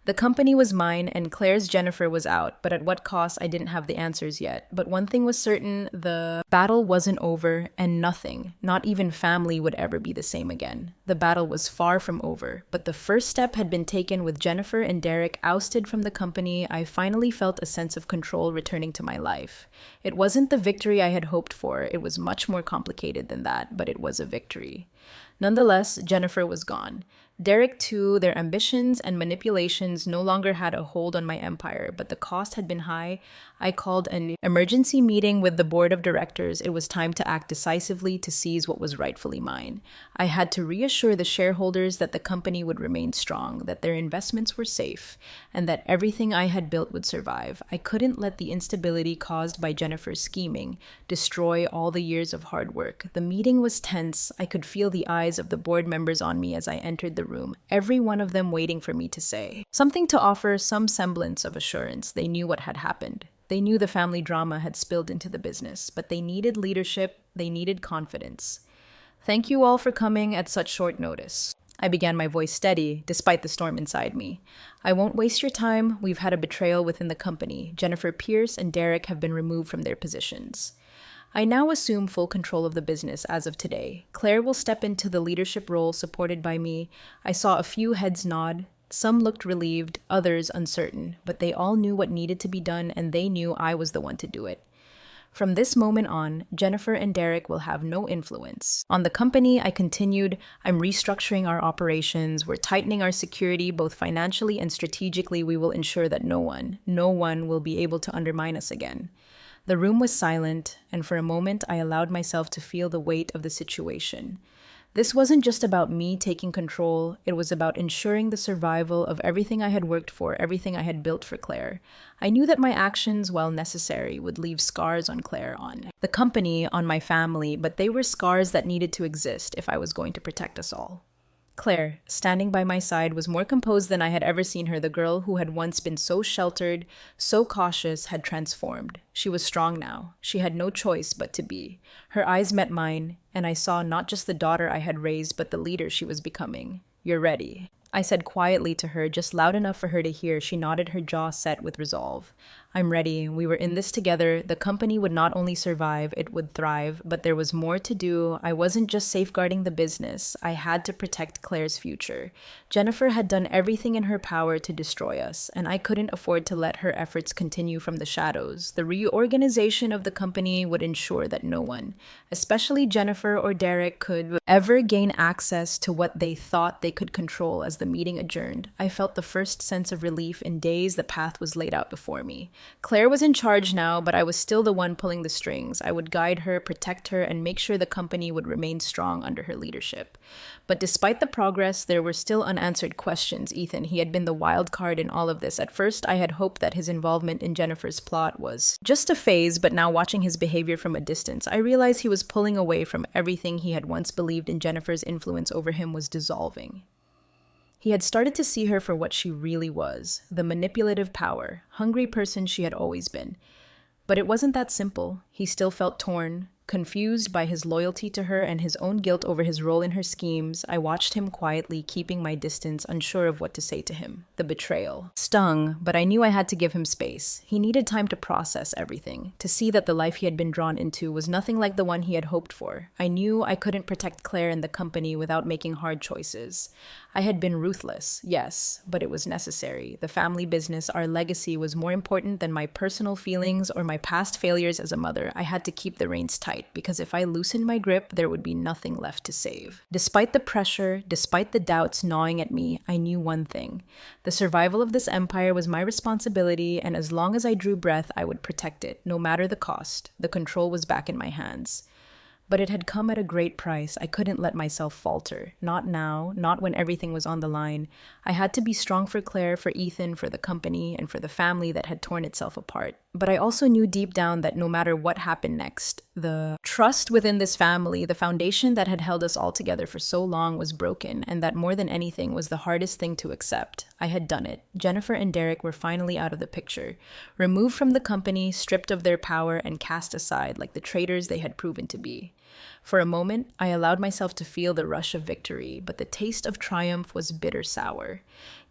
The company was mine, and Claire's Jennifer was out, but at what cost, I didn't have the answers yet. But one thing was certain, the battle wasn't over, and nothing, not even family, would ever be the same again. The battle was far from over, but the first step had been taken. With Jennifer and Derek ousted from the company. I finally felt a sense of control returning to my life. It wasn't the victory I had hoped for, it was much more complicated than that, but it was a victory. Nonetheless, Jennifer was gone. Derek, too, their ambitions and manipulations no longer had a hold on my empire, but the cost had been high. I called an emergency meeting with the board of directors. It was time to act decisively to seize what was rightfully mine. I had to reassure the shareholders that the company would remain strong, that their investments were safe, and that everything I had built would survive. I couldn't let the instability caused by Jennifer's scheming destroy all the years of hard work. The meeting was tense. I could feel the eyes of the board members on me as I entered the room, every one of them waiting for me to say something, to offer some semblance of assurance. They knew what had happened. They knew the family drama had spilled into the business, but they needed leadership, they needed confidence. Thank you all for coming at such short notice. I began, my voice steady, despite the storm inside me. I won't waste your time. We've had a betrayal within the company. Jennifer Pierce and Derek have been removed from their positions. I now assume full control of the business as of today. Claire will step into the leadership role supported by me. I saw a few heads nod. Some looked relieved, others uncertain, but they all knew what needed to be done, and they knew I was the one to do it. From this moment on, Jennifer and Derek will have no influence. On the company, I continued, I'm restructuring our operations, we're tightening our security both financially and strategically. We will ensure that no one will be able to undermine us again. The room was silent, and for a moment I allowed myself to feel the weight of the situation. This wasn't just about me taking control, it was about ensuring the survival of everything I had worked for, everything I had built for Claire. I knew that my actions, while necessary, would leave scars on Claire, on the company, on my family, but they were scars that needed to exist if I was going to protect us all. Claire, standing by my side, was more composed than I had ever seen her. The girl who had once been so sheltered, so cautious, had transformed. She was strong now. She had no choice but to be. Her eyes met mine, and I saw not just the daughter I had raised, but the leader she was becoming. You're ready, I said quietly to her, just loud enough for her to hear. She nodded, her jaw set with resolve. I'm ready. We were in this together. The company would not only survive, it would thrive, but there was more to do. I wasn't just safeguarding the business. I had to protect Claire's future. Jennifer had done everything in her power to destroy us, and I couldn't afford to let her efforts continue from the shadows. The reorganization of the company would ensure that no one, especially Jennifer or Derek, could ever gain access to what they thought they could control. As the meeting adjourned, I felt the first sense of relief in days. The path was laid out before me. Claire was in charge now, but I was still the one pulling the strings. I would guide her, protect her, and make sure the company would remain strong under her leadership. But despite the progress, there were still unanswered questions. Ethan, he had been the wild card in all of this. At first, I had hoped that his involvement in Jennifer's plot was just a phase, but now watching his behavior from a distance, I realized he was pulling away from everything he had once believed in. Jennifer's influence over him was dissolving. He had started to see her for what she really was, the manipulative power, hungry person she had always been. But it wasn't that simple. He still felt torn, confused by his loyalty to her and his own guilt over his role in her schemes. I watched him quietly, keeping my distance, unsure of what to say to him. The betrayal stung, but I knew I had to give him space. He needed time to process everything, to see that the life he had been drawn into was nothing like the one he had hoped for. I knew I couldn't protect Claire and the company without making hard choices. I had been ruthless, yes, but it was necessary. The family business, our legacy, was more important than my personal feelings or my past failures as a mother. I had to keep the reins tight, because if I loosened my grip, there would be nothing left to save. Despite the pressure, despite the doubts gnawing at me, I knew one thing. The survival of this empire was my responsibility, and as long as I drew breath, I would protect it, no matter the cost. The control was back in my hands. But it had come at a great price. I couldn't let myself falter. Not now, not when everything was on the line. I had to be strong for Claire, for Ethan, for the company, and for the family that had torn itself apart. But I also knew deep down that no matter what happened next, the trust within this family, the foundation that had held us all together for so long, was broken, and that more than anything was the hardest thing to accept. I had done it. Jennifer and Derek were finally out of the picture, removed from the company, stripped of their power, and cast aside like the traitors they had proven to be. For a moment, I allowed myself to feel the rush of victory, but the taste of triumph was bitter sour.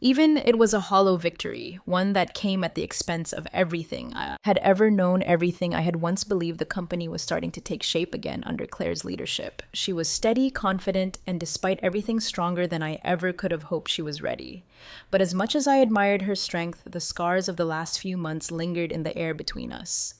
Even it was a hollow victory, one that came at the expense of everything I had ever known, everything I had once believed. The company was starting to take shape again under Claire's leadership. She was steady, confident, and despite everything stronger than I ever could have hoped. She was ready. But as much as I admired her strength, the scars of the last few months lingered in the air between us.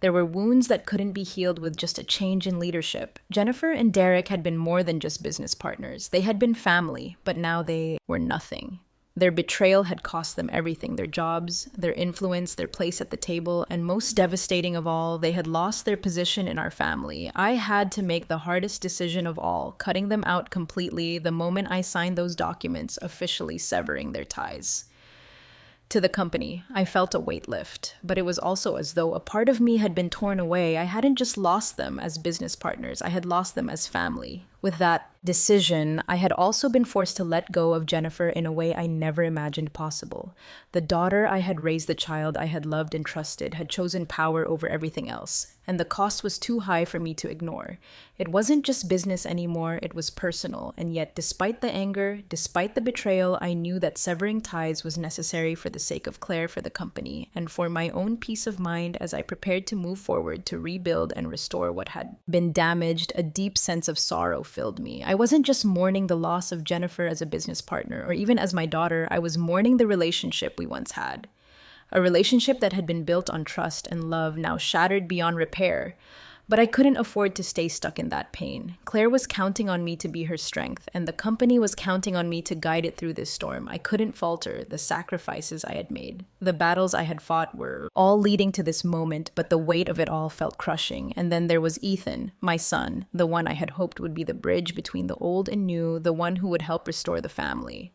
There were wounds that couldn't be healed with just a change in leadership. Jennifer and Derek had been more than just business partners. They had been family, but now they were nothing. Their betrayal had cost them everything: their jobs, their influence, their place at the table, and most devastating of all, they had lost their position in our family. I had to make the hardest decision of all, cutting them out completely the moment I signed those documents, officially severing their ties to the company. I felt a weight lift, but it was also as though a part of me had been torn away. I hadn't just lost them as business partners, I had lost them as family. With that decision, I had also been forced to let go of Jennifer in a way I never imagined possible. The daughter I had raised, the child I had loved and trusted, had chosen power over everything else, and the cost was too high for me to ignore. It wasn't just business anymore, it was personal, and yet despite the anger, despite the betrayal, I knew that severing ties was necessary for the sake of Claire, for the company, and for my own peace of mind as I prepared to move forward to rebuild and restore what had been damaged. A deep sense of sorrow filled me. I wasn't just mourning the loss of Jennifer as a business partner or even as my daughter, I was mourning the relationship we once had. A relationship that had been built on trust and love, now shattered beyond repair. But I couldn't afford to stay stuck in that pain. Claire was counting on me to be her strength, and the company was counting on me to guide it through this storm. I couldn't falter. The sacrifices I had made, the battles I had fought were all leading to this moment, but the weight of it all felt crushing. And then there was Ethan, my son, the one I had hoped would be the bridge between the old and new, the one who would help restore the family.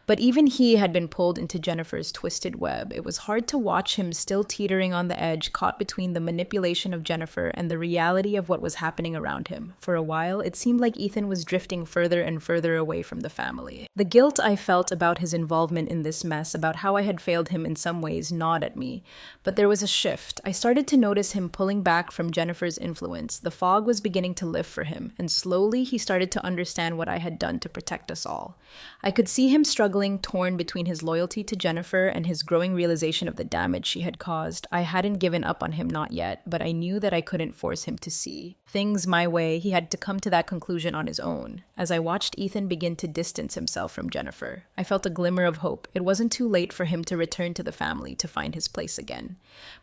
But even he had been pulled into Jennifer's twisted web. It was hard to watch him still teetering on the edge, caught between the manipulation of Jennifer and the reality of what was happening around him. For a while, it seemed like Ethan was drifting further and further away from the family. The guilt I felt about his involvement in this mess, about how I had failed him in some ways, gnawed at me. But there was a shift. I started to notice him pulling back from Jennifer's influence. The fog was beginning to lift for him, and slowly he started to understand what I had done to protect us all. I could see him struggling, torn between his loyalty to Jennifer and his growing realization of the damage she had caused. I hadn't given up on him, not yet, but I knew that I couldn't force him to see things my way. He had to come to that conclusion on his own. As I watched Ethan begin to distance himself from Jennifer, I felt a glimmer of hope. It wasn't too late for him to return to the family, to find his place again.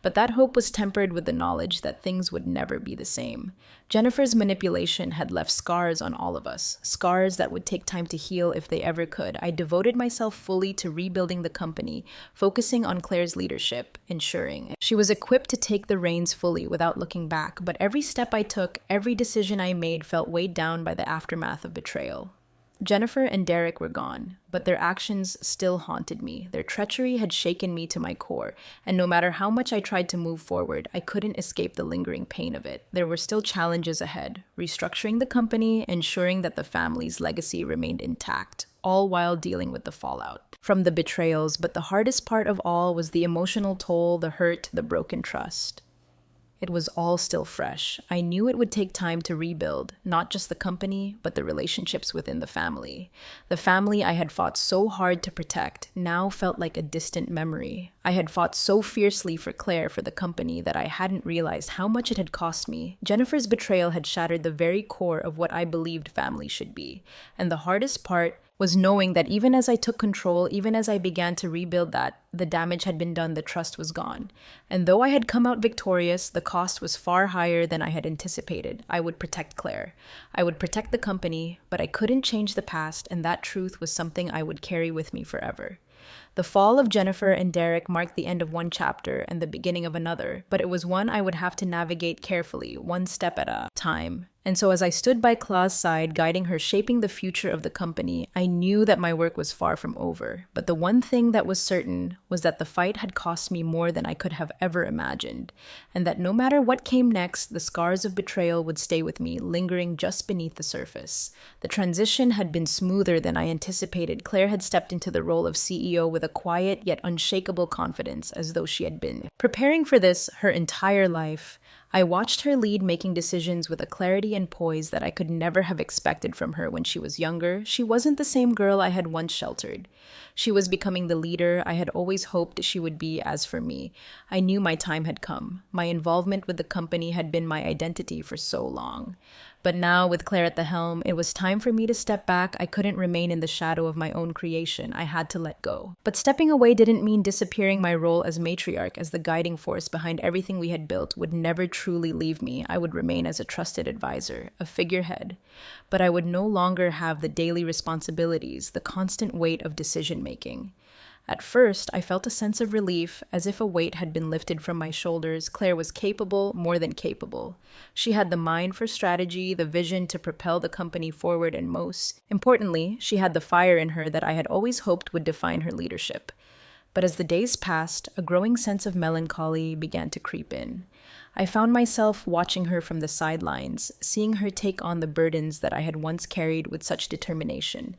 But that hope was tempered with the knowledge that things would never be the same. Jennifer's manipulation had left scars on all of us, scars that would take time to heal if they ever could. I devoted myself fully to rebuilding the company, focusing on Claire's leadership, ensuring she was equipped to take the reins fully without looking back. But every step I took, every decision I made felt weighed down by the aftermath of betrayal. Jennifer and Derek were gone, but their actions still haunted me. Their treachery had shaken me to my core, and no matter how much I tried to move forward, I couldn't escape the lingering pain of it. There were still challenges ahead: restructuring the company, ensuring that the family's legacy remained intact, all while dealing with the fallout from the betrayals. But the hardest part of all was the emotional toll, the hurt, the broken trust. It was all still fresh. I knew it would take time to rebuild, not just the company, but the relationships within the family. The family I had fought so hard to protect now felt like a distant memory. I had fought so fiercely for Claire, for the company, that I hadn't realized how much it had cost me. Jennifer's betrayal had shattered the very core of what I believed family should be. And the hardest part was knowing that even as I took control, even as I began to rebuild that, the damage had been done, the trust was gone. And though I had come out victorious, the cost was far higher than I had anticipated. I would protect Claire. I would protect the company, but I couldn't change the past, and that truth was something I would carry with me forever. The fall of Jennifer and Derek marked the end of one chapter and the beginning of another, but it was one I would have to navigate carefully, one step at a time. And so as I stood by Claude's side, guiding her, shaping the future of the company, I knew that my work was far from over. But the one thing that was certain was that the fight had cost me more than I could have ever imagined, and that no matter what came next, the scars of betrayal would stay with me, lingering just beneath the surface. The transition had been smoother than I anticipated. Claire had stepped into the role of CEO with a quiet yet unshakable confidence, as though she had been preparing for this her entire life. I watched her lead, making decisions with a clarity and poise that I could never have expected from her when she was younger. She wasn't the same girl I had once sheltered. She was becoming the leader I had always hoped she would be. As for me, I knew my time had come. My involvement with the company had been my identity for so long. But now, with Claire at the helm, it was time for me to step back. I couldn't remain in the shadow of my own creation. I had to let go. But stepping away didn't mean disappearing. My role as matriarch, as the guiding force behind everything we had built, would never truly leave me. I would remain as a trusted advisor, a figurehead. But I would no longer have the daily responsibilities, the constant weight of decision making. At first, I felt a sense of relief, as if a weight had been lifted from my shoulders. Claire was capable, more than capable. She had the mind for strategy, the vision to propel the company forward, and most importantly, she had the fire in her that I had always hoped would define her leadership. But as the days passed, a growing sense of melancholy began to creep in. I found myself watching her from the sidelines, seeing her take on the burdens that I had once carried with such determination.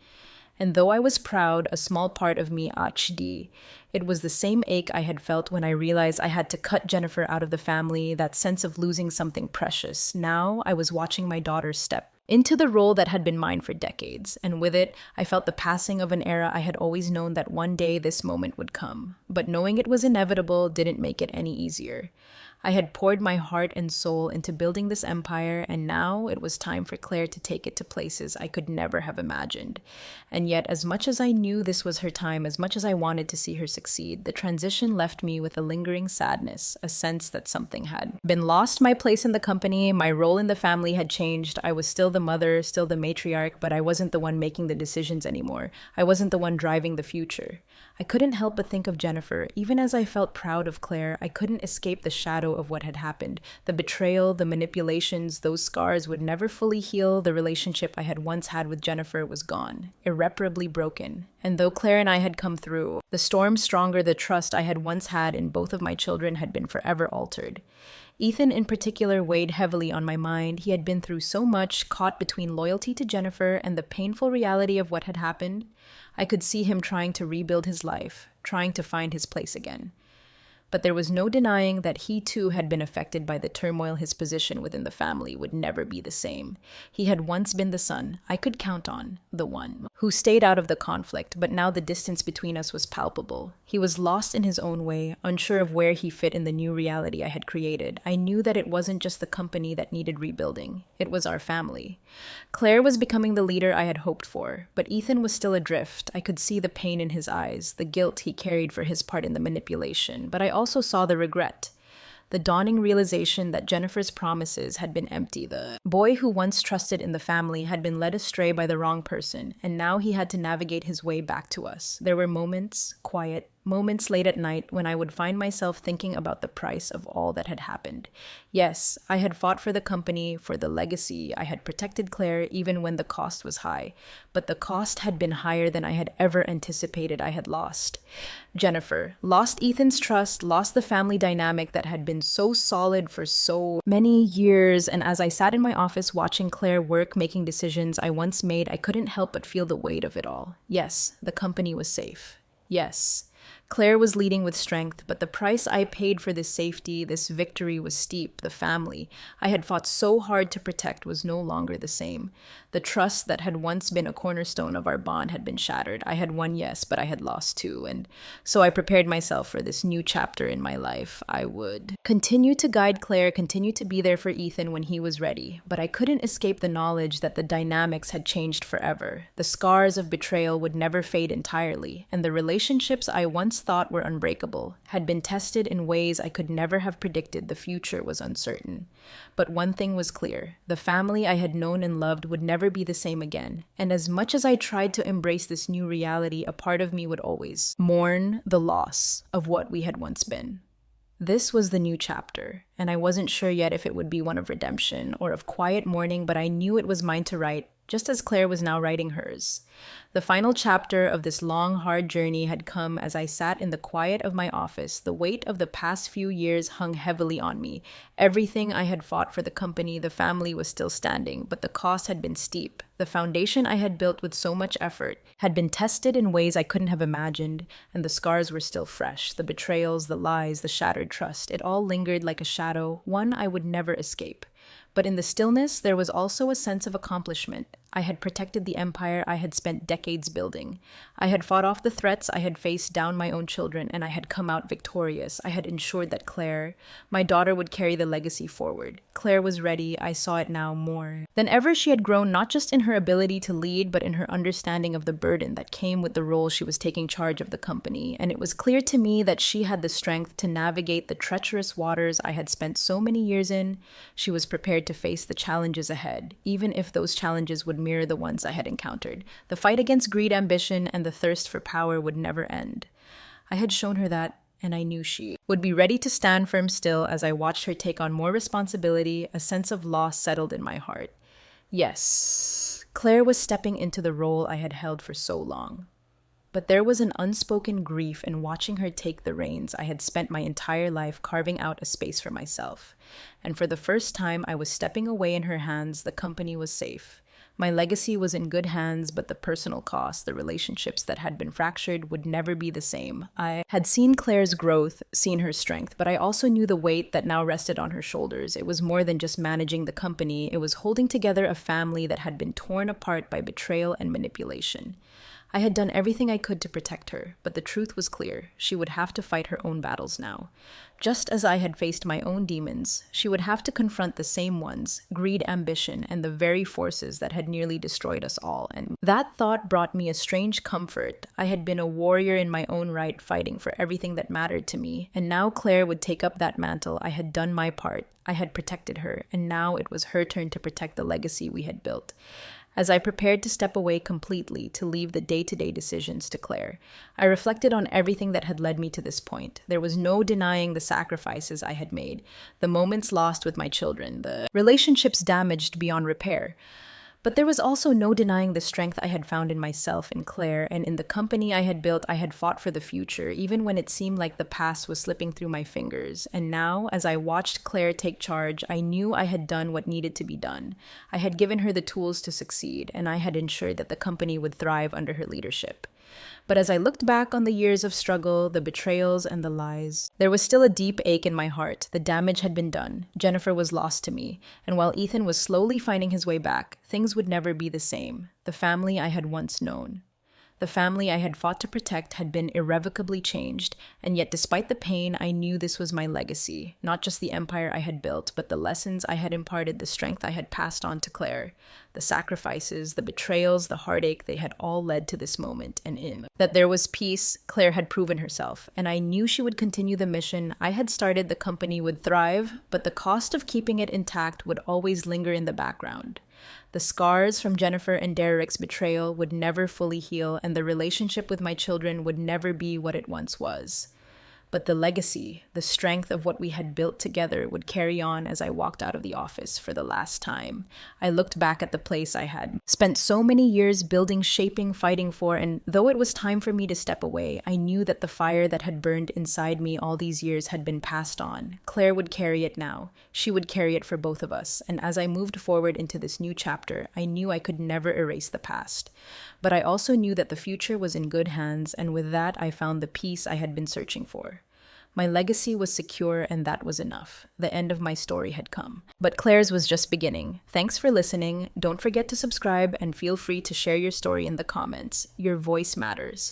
And though I was proud, a small part of me HD. It was the same ache I had felt when I realized I had to cut Jennifer out of the family, that sense of losing something precious. Now I was watching my daughter step into the role that had been mine for decades, and with it, I felt the passing of an era. I had always known that one day this moment would come, but knowing it was inevitable didn't make it any easier. I had poured my heart and soul into building this empire, and now it was time for Claire to take it to places I could never have imagined. And yet, as much as I knew this was her time, as much as I wanted to see her succeed, the transition left me with a lingering sadness, a sense that something had been lost. My place in the company, my role in the family had changed. I was still the mother, still the matriarch, but I wasn't the one making the decisions anymore. I wasn't the one driving the future. I couldn't help but think of Jennifer. Even as I felt proud of Claire, I couldn't escape the shadow of what had happened. The betrayal, the manipulations, those scars would never fully heal. The relationship I had once had with Jennifer was gone, irreparably broken. And though Claire and I had come through the storm stronger, the trust I had once had in both of my children had been forever altered. Ethan in particular weighed heavily on my mind. He had been through so much, caught between loyalty to Jennifer and the painful reality of what had happened. I could see him trying to rebuild his life, trying to find his place again. But there was no denying that he too had been affected by the turmoil. His position within the family would never be the same. He had once been the son I could count on, the one who stayed out of the conflict, but now the distance between us was palpable. He was lost in his own way, unsure of where he fit in the new reality I had created. I knew that it wasn't just the company that needed rebuilding. It was our family. Claire was becoming the leader I had hoped for, but Ethan was still adrift. I could see the pain in his eyes, the guilt he carried for his part in the manipulation, but I also saw the regret. The dawning realization that Jennifer's promises had been empty. The boy who once trusted in the family had been led astray by the wrong person, and now he had to navigate his way back to us. There were moments, quiet moments late at night, when I would find myself thinking about the price of all that had happened. Yes, I had fought for the company, for the legacy. I had protected Claire even when the cost was high, but the cost had been higher than I had ever anticipated. I had lost Jennifer, lost Ethan's trust, lost the family dynamic that had been so solid for so many years. And as I sat in my office watching Claire work, making decisions I once made, I couldn't help but feel the weight of it all. Yes, the company was safe. Yes, Claire was leading with strength, but the price I paid for this safety, this victory, was steep. The family I had fought so hard to protect was no longer the same. The trust that had once been a cornerstone of our bond had been shattered. I had won, yes, but I had lost too. And so I prepared myself for this new chapter in my life. I would continue to guide Claire, continue to be there for Ethan when he was ready. But I couldn't escape the knowledge that the dynamics had changed forever. The scars of betrayal would never fade entirely, and the relationships I once thought were unbreakable had been tested in ways I could never have predicted. The future was uncertain. But one thing was clear: the family I had known and loved would never be the same again. And as much as I tried to embrace this new reality, a part of me would always mourn the loss of what we had once been. This was the new chapter, and I wasn't sure yet if it would be one of redemption or of quiet mourning, but I knew it was mine to write, just as Claire was now writing hers. The final chapter of this long, hard journey had come as I sat in the quiet of my office. The weight of the past few years hung heavily on me. Everything I had fought for the company, the family was still standing, but the cost had been steep. The foundation I had built with so much effort had been tested in ways I couldn't have imagined, and the scars were still fresh. The betrayals, the lies, the shattered trust, it all lingered like a shadow, one I would never escape. But in the stillness, there was also a sense of accomplishment. I had protected the empire I had spent decades building. I had fought off the threats I had faced down my own children, and I had come out victorious. I had ensured that Claire, my daughter, would carry the legacy forward. Claire was ready. I saw it now more than ever. She had grown not just in her ability to lead, but in her understanding of the burden that came with the role she was taking charge of the company. And it was clear to me that she had the strength to navigate the treacherous waters I had spent so many years in. She was prepared to face the challenges ahead, even if those challenges would mirror the ones I had encountered. The fight against greed, ambition, and the thirst for power would never end. I had shown her that, and I knew she would be ready to stand firm still. As I watched her take on more responsibility, a sense of loss settled in my heart. Yes, Claire was stepping into the role I had held for so long. But there was an unspoken grief in watching her take the reins. I had spent my entire life carving out a space for myself. And for the first time, I was stepping away in her hands. The company was safe. My legacy was in good hands, but the personal cost, the relationships that had been fractured, would never be the same. I had seen Claire's growth, seen her strength, but I also knew the weight that now rested on her shoulders. It was more than just managing the company. It was holding together a family that had been torn apart by betrayal and manipulation. I had done everything I could to protect her, but the truth was clear. She would have to fight her own battles now. Just as I had faced my own demons, she would have to confront the same ones, greed, ambition, and the very forces that had nearly destroyed us all. And that thought brought me a strange comfort. I had been a warrior in my own right, fighting for everything that mattered to me, and now Claire would take up that mantle. I had done my part. I had protected her, and now it was her turn to protect the legacy we had built. As I prepared to step away completely, to leave the day-to-day decisions to Claire, I reflected on everything that had led me to this point. There was no denying the sacrifices I had made, the moments lost with my children, the relationships damaged beyond repair. But there was also no denying the strength I had found in myself, in Claire, and in the company I had built. I had fought for the future, even when it seemed like the past was slipping through my fingers. And now, as I watched Claire take charge, I knew I had done what needed to be done. I had given her the tools to succeed, and I had ensured that the company would thrive under her leadership. But as I looked back on the years of struggle, the betrayals, and the lies, there was still a deep ache in my heart. The damage had been done. Jennifer was lost to me, and while Ethan was slowly finding his way back, things would never be the same. The family I had once known, the family I had fought to protect, had been irrevocably changed, and yet despite the pain, I knew this was my legacy. Not just the empire I had built, but the lessons I had imparted, the strength I had passed on to Claire. The sacrifices, the betrayals, the heartache, they had all led to this moment, and in that there was peace, Claire had proven herself, and I knew she would continue the mission I had started. The company would thrive, but the cost of keeping it intact would always linger in the background. The scars from Jennifer and Derek's betrayal would never fully heal, and the relationship with my children would never be what it once was. But the legacy, the strength of what we had built together would carry on. As I walked out of the office for the last time, I looked back at the place I had spent so many years building, shaping, fighting for, and though it was time for me to step away, I knew that the fire that had burned inside me all these years had been passed on. Claire would carry it now. She would carry it for both of us, and as I moved forward into this new chapter, I knew I could never erase the past. But I also knew that the future was in good hands, and with that I found the peace I had been searching for. My legacy was secure, and that was enough. The end of my story had come. But Claire's was just beginning. Thanks for listening. Don't forget to subscribe, and feel free to share your story in the comments. Your voice matters.